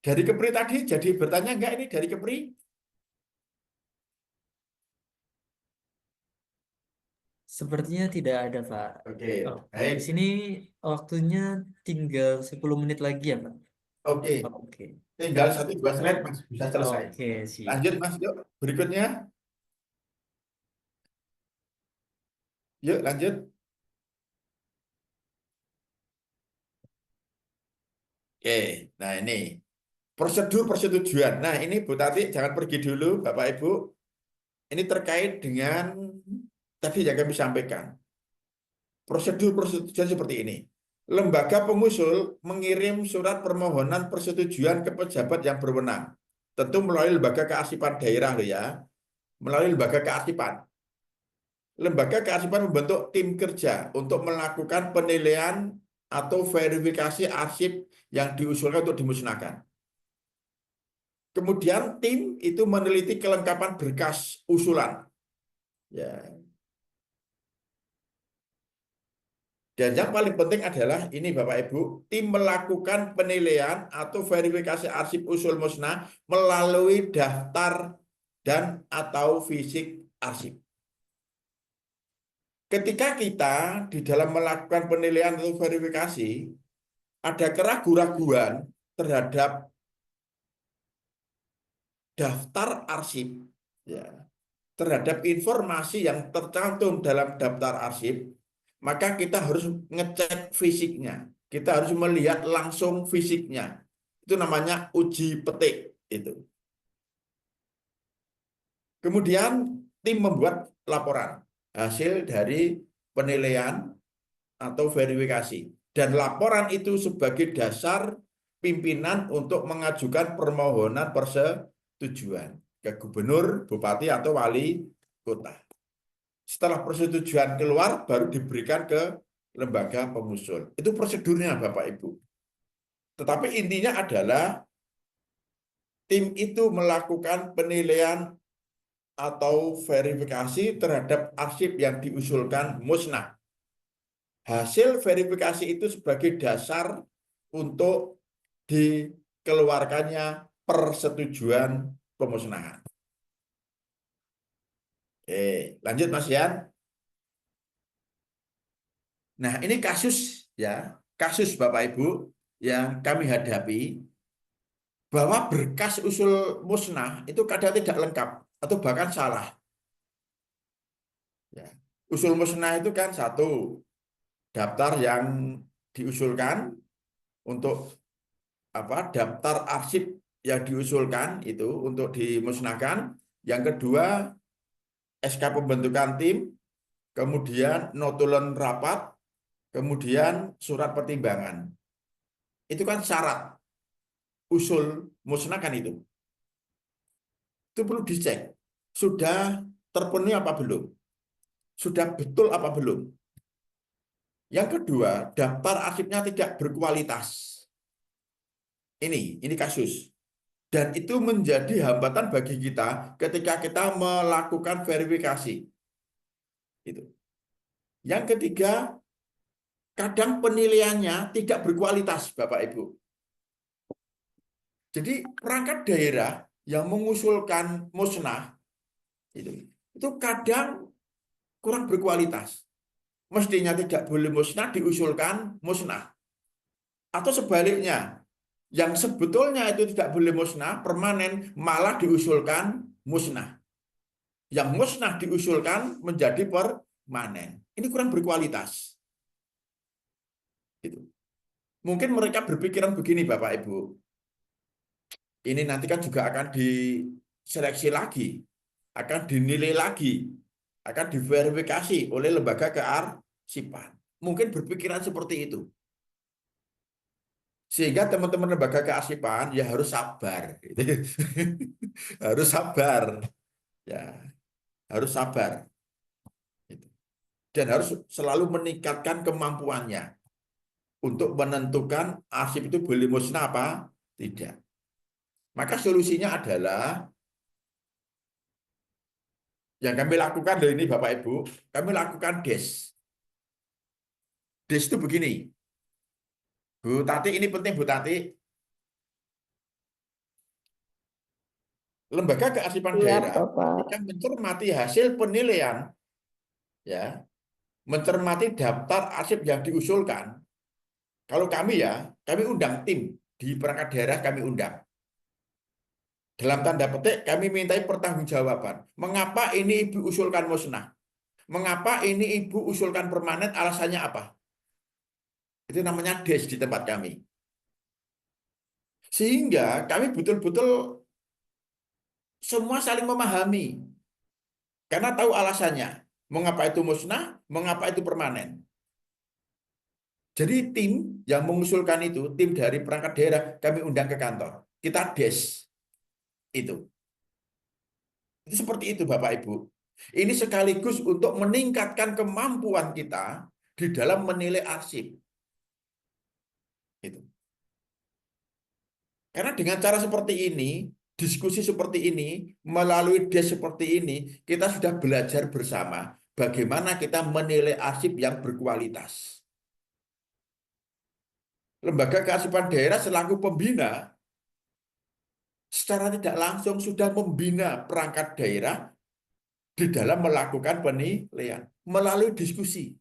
Dari Kepri tadi jadi bertanya enggak ini dari Kepri? Sepertinya tidak ada, Pak. Oke, Oh, baik. di sini waktunya tinggal 10 menit lagi ya, Pak. Oke, Oke. tinggal 1-2 slide Mas, bisa selesai. Oke, siap. Lanjut Mas, yuk. Berikutnya. Yuk, lanjut. Oke, nah ini prosedur persetujuan. Nah, ini Bu Tati jangan pergi dulu, Bapak Ibu. Ini terkait dengan tadi yang kami sampaikan. Prosedur persetujuan seperti ini. Lembaga pengusul mengirim surat permohonan persetujuan ke pejabat yang berwenang. Tentu melalui lembaga kearsipan daerah loh ya. Melalui lembaga kearsipan. Lembaga kearsipan membentuk tim kerja untuk melakukan penilaian atau verifikasi arsip yang diusulkan untuk dimusnahkan. Kemudian tim itu meneliti kelengkapan berkas usulan. Ya. Dan yang paling penting adalah ini Bapak Ibu, tim melakukan penilaian atau verifikasi arsip usul musnah melalui daftar dan atau fisik arsip. Ketika kita di dalam melakukan penilaian atau verifikasi, ada keraguan-raguan terhadap daftar arsip, ya, terhadap informasi yang tercantum dalam daftar arsip, maka kita harus ngecek fisiknya. Kita harus melihat langsung fisiknya. Itu namanya uji petik. Itu. Kemudian tim membuat laporan hasil dari penilaian atau verifikasi. Dan laporan itu sebagai dasar pimpinan untuk mengajukan permohonan persetujuan ke gubernur, bupati, atau wali kota. Setelah persetujuan keluar, baru diberikan ke lembaga pengusul. Itu prosedurnya Bapak Ibu. Tetapi intinya adalah tim itu melakukan penilaian atau verifikasi terhadap arsip yang diusulkan musnah. Hasil verifikasi itu sebagai dasar untuk dikeluarkannya persetujuan pemusnahan. Oke, lanjut Mas Yan. Nah, ini kasus ya, kasus Bapak Ibu yang kami hadapi bahwa berkas usul musnah itu kadang tidak lengkap atau bahkan salah. Ya. Usul musnah itu kan satu daftar yang diusulkan untuk daftar arsip yang diusulkan itu untuk dimusnahkan. Yang kedua SK pembentukan tim. kemudian notulen rapat, kemudian surat pertimbangan. Itu kan syarat usul musnah kan itu. Itu perlu dicek. Sudah terpenuhi apa belum? Sudah betul apa belum? Yang kedua, daftar arsipnya tidak berkualitas. Ini kasus. Dan itu menjadi hambatan bagi kita ketika kita melakukan verifikasi. Itu. Yang ketiga, kadang penilaiannya tidak berkualitas, Bapak Ibu. Jadi perangkat daerah yang mengusulkan musnah itu kadang kurang berkualitas. Mestinya tidak boleh musnah diusulkan musnah. Atau sebaliknya, yang sebetulnya itu tidak boleh musnah, permanen, malah diusulkan musnah. Yang musnah diusulkan menjadi permanen. Ini kurang berkualitas. Gitu. Mungkin mereka berpikiran begini, Bapak Ibu. Ini nanti kan juga akan diseleksi lagi, akan dinilai lagi, akan diverifikasi oleh lembaga kearsipan. Mungkin berpikiran seperti itu. Sehingga teman-teman lembaga kearsipan ya harus sabar. Harus sabar. Ya, harus sabar. Dan harus selalu meningkatkan kemampuannya untuk menentukan arsip itu boleh musnah apa tidak. Maka solusinya adalah yang kami lakukan dari ini Bapak Ibu, kami lakukan DES. DES itu begini. Bu Tati, ini penting Bu Tati. Lembaga kearsipan Siap, daerah Bapak. yang mencermati hasil penilaian, ya, mencermati daftar arsip yang diusulkan. Kalau kami ya, kami undang tim di perangkat daerah, kami undang. Dalam tanda petik, kami mintai pertanggungjawaban. Mengapa ini Ibu usulkan musnah? Mengapa ini Ibu usulkan permanen? Alasannya apa? Itu namanya DES di tempat kami. Sehingga kami betul-betul semua saling memahami. Karena tahu alasannya. Mengapa itu musnah? Mengapa itu permanen? Jadi tim yang mengusulkan itu, tim dari perangkat daerah, kami undang ke kantor. Kita DES. Itu seperti itu Bapak Ibu. Ini sekaligus untuk meningkatkan kemampuan kita di dalam menilai arsip. Itu. Karena dengan cara seperti ini, diskusi seperti ini, melalui DES seperti ini, kita sudah belajar bersama bagaimana kita menilai arsip yang berkualitas. Lembaga kearsipan daerah selaku pembina secara tidak langsung sudah membina perangkat daerah di dalam melakukan penilaian melalui diskusi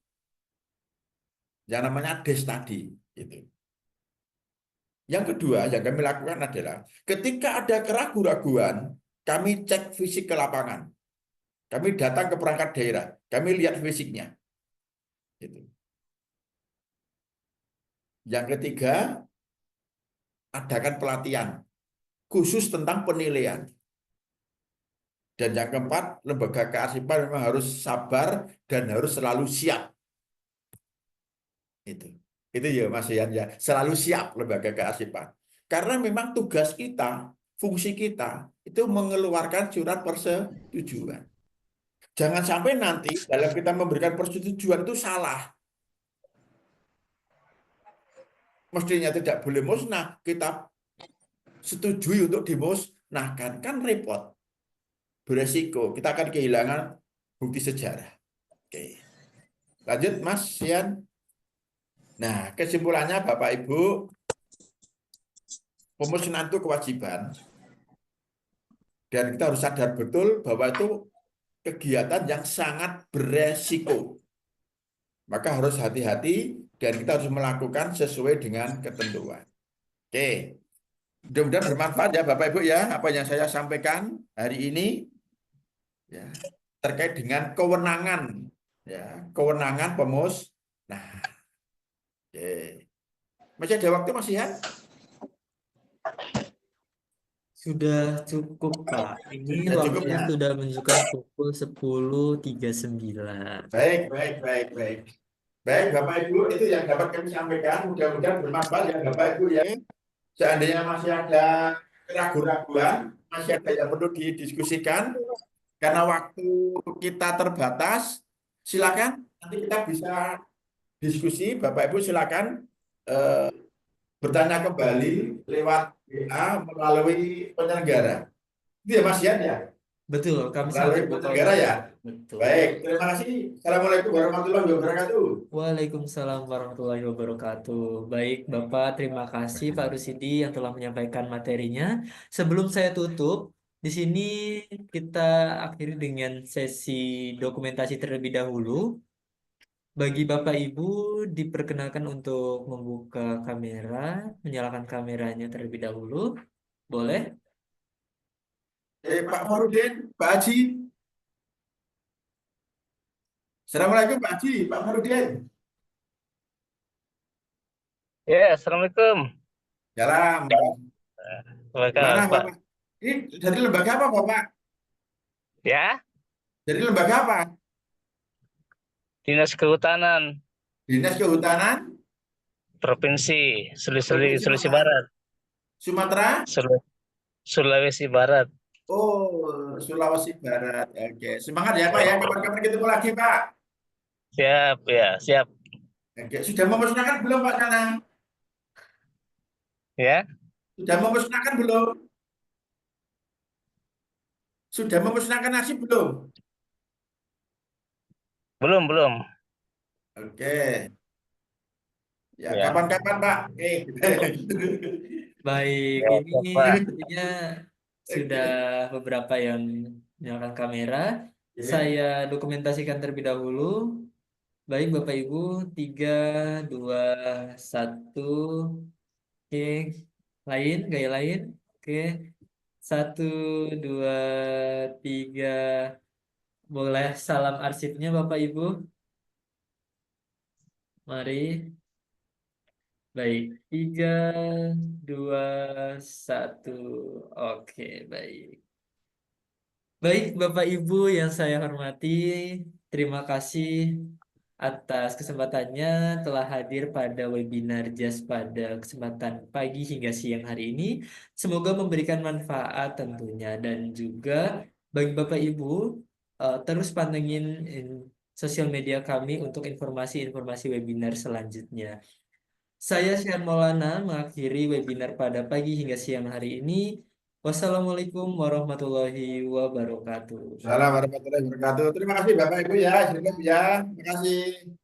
yang namanya DES tadi. Gitu. Yang kedua yang kami lakukan adalah ketika ada keraguan-raguan, kami cek fisik ke lapangan. Kami datang ke perangkat daerah, kami lihat fisiknya. Gitu. Yang ketiga, adakan pelatihan khusus tentang penilaian. Dan yang keempat, lembaga kearsipan memang harus sabar dan harus selalu siap. Itu ya Mas Yan ya, selalu siap lembaga kearsipan. Karena memang tugas kita, fungsi kita itu mengeluarkan surat persetujuan. Jangan sampai nanti dalam kita memberikan persetujuan itu salah. Mestinya tidak boleh musnah, kita setujui untuk dimusnahkan, kan repot. Beresiko, kita akan kehilangan bukti sejarah. Oke. Lanjut Mas Yan. Nah, kesimpulannya Bapak Ibu, pemusnahan itu kewajiban. Dan kita harus sadar betul bahwa itu kegiatan yang sangat beresiko. Maka harus hati-hati dan kita harus melakukan sesuai dengan ketentuan. Oke. Mudah-mudahan bermanfaat ya Bapak Ibu ya, apa yang saya sampaikan hari ini ya, terkait dengan kewenangan ya, kewenangan pemusnahan. Oke. Masih ada waktu Mas ya? Sudah cukup, Pak. Ini Sudah cukup waktunya ya. sudah menunjukkan pukul 10.39. Baik, baik, baik, baik. Baik, Bapak Ibu, itu yang dapat kami sampaikan. Mudah-mudahan bermanfaat ya Bapak Ibu ya. Seandainya masih ada keraguan-raguan, masih ada yang perlu didiskusikan, karena waktu kita terbatas, silakan nanti kita bisa diskusi. Bapak Ibu silakan eh, bertanya kembali lewat WA melalui penyelenggara. Itu ya Mas Yan ya, Betul, kami sangat melalui terbuka penyelenggara untuk ya. betul. Baik, terima kasih. Assalamualaikum warahmatullahi wabarakatuh. Waalaikumsalam warahmatullahi wabarakatuh. Baik, Bapak, terima kasih Pak Rusidi yang telah menyampaikan materinya. Sebelum saya tutup, di sini kita akhiri dengan sesi dokumentasi terlebih dahulu. Bagi Bapak Ibu diperkenalkan untuk membuka kamera, menyalakan kameranya terlebih dahulu. Boleh? Pak Farudin, Pak Haji. Assalamualaikum Pak Haji, Pak Farudin. Ya, Assalamualaikum. Salam. Gimana Waalaikumsalam, Pak. Bapak? Ini dari lembaga apa Bapak? Ya, Dari lembaga apa? Dinas Kehutanan Dinas Kehutanan Provinsi Provinsi Sulawesi mana? Barat. Sumatera? Sulawesi Barat. Oh, Sulawesi Barat. Oke, semangat ya Pak ya. Kapan-kapan ketemu lagi Pak. Siap, ya, siap. Oke, sudah memusnahkan belum Pak sana? Ya, Sudah memusnahkan belum? Sudah memusnahkan nasi belum? belum. Oke, ya Ya, kapan-kapan Pak. Baik, ya, ini siap, Pak. sepertinya sudah beberapa yang menyalakan kamera. Oke. Saya dokumentasikan terlebih dahulu. Baik, Bapak Ibu, 3, 2, 1. Oke, gaya lain. Oke, 1, 2, 3. Boleh salam arsipnya, Bapak Ibu. Mari. Baik, 3, 2, 1. Oke, baik. Baik, Bapak Ibu yang saya hormati, terima kasih atas kesempatannya telah hadir pada webinar JAS pada kesempatan pagi hingga siang hari ini. Semoga memberikan manfaat tentunya dan juga bagi Bapak Ibu terus pantengin sosial media kami untuk informasi-informasi webinar selanjutnya. Saya Syahan Maulana mengakhiri webinar pada pagi hingga siang hari ini. Wassalamualaikum warahmatullahi wabarakatuh. Assalamualaikum warahmatullahi wabarakatuh. Terima kasih Bapak Ibu ya. Terima kasih.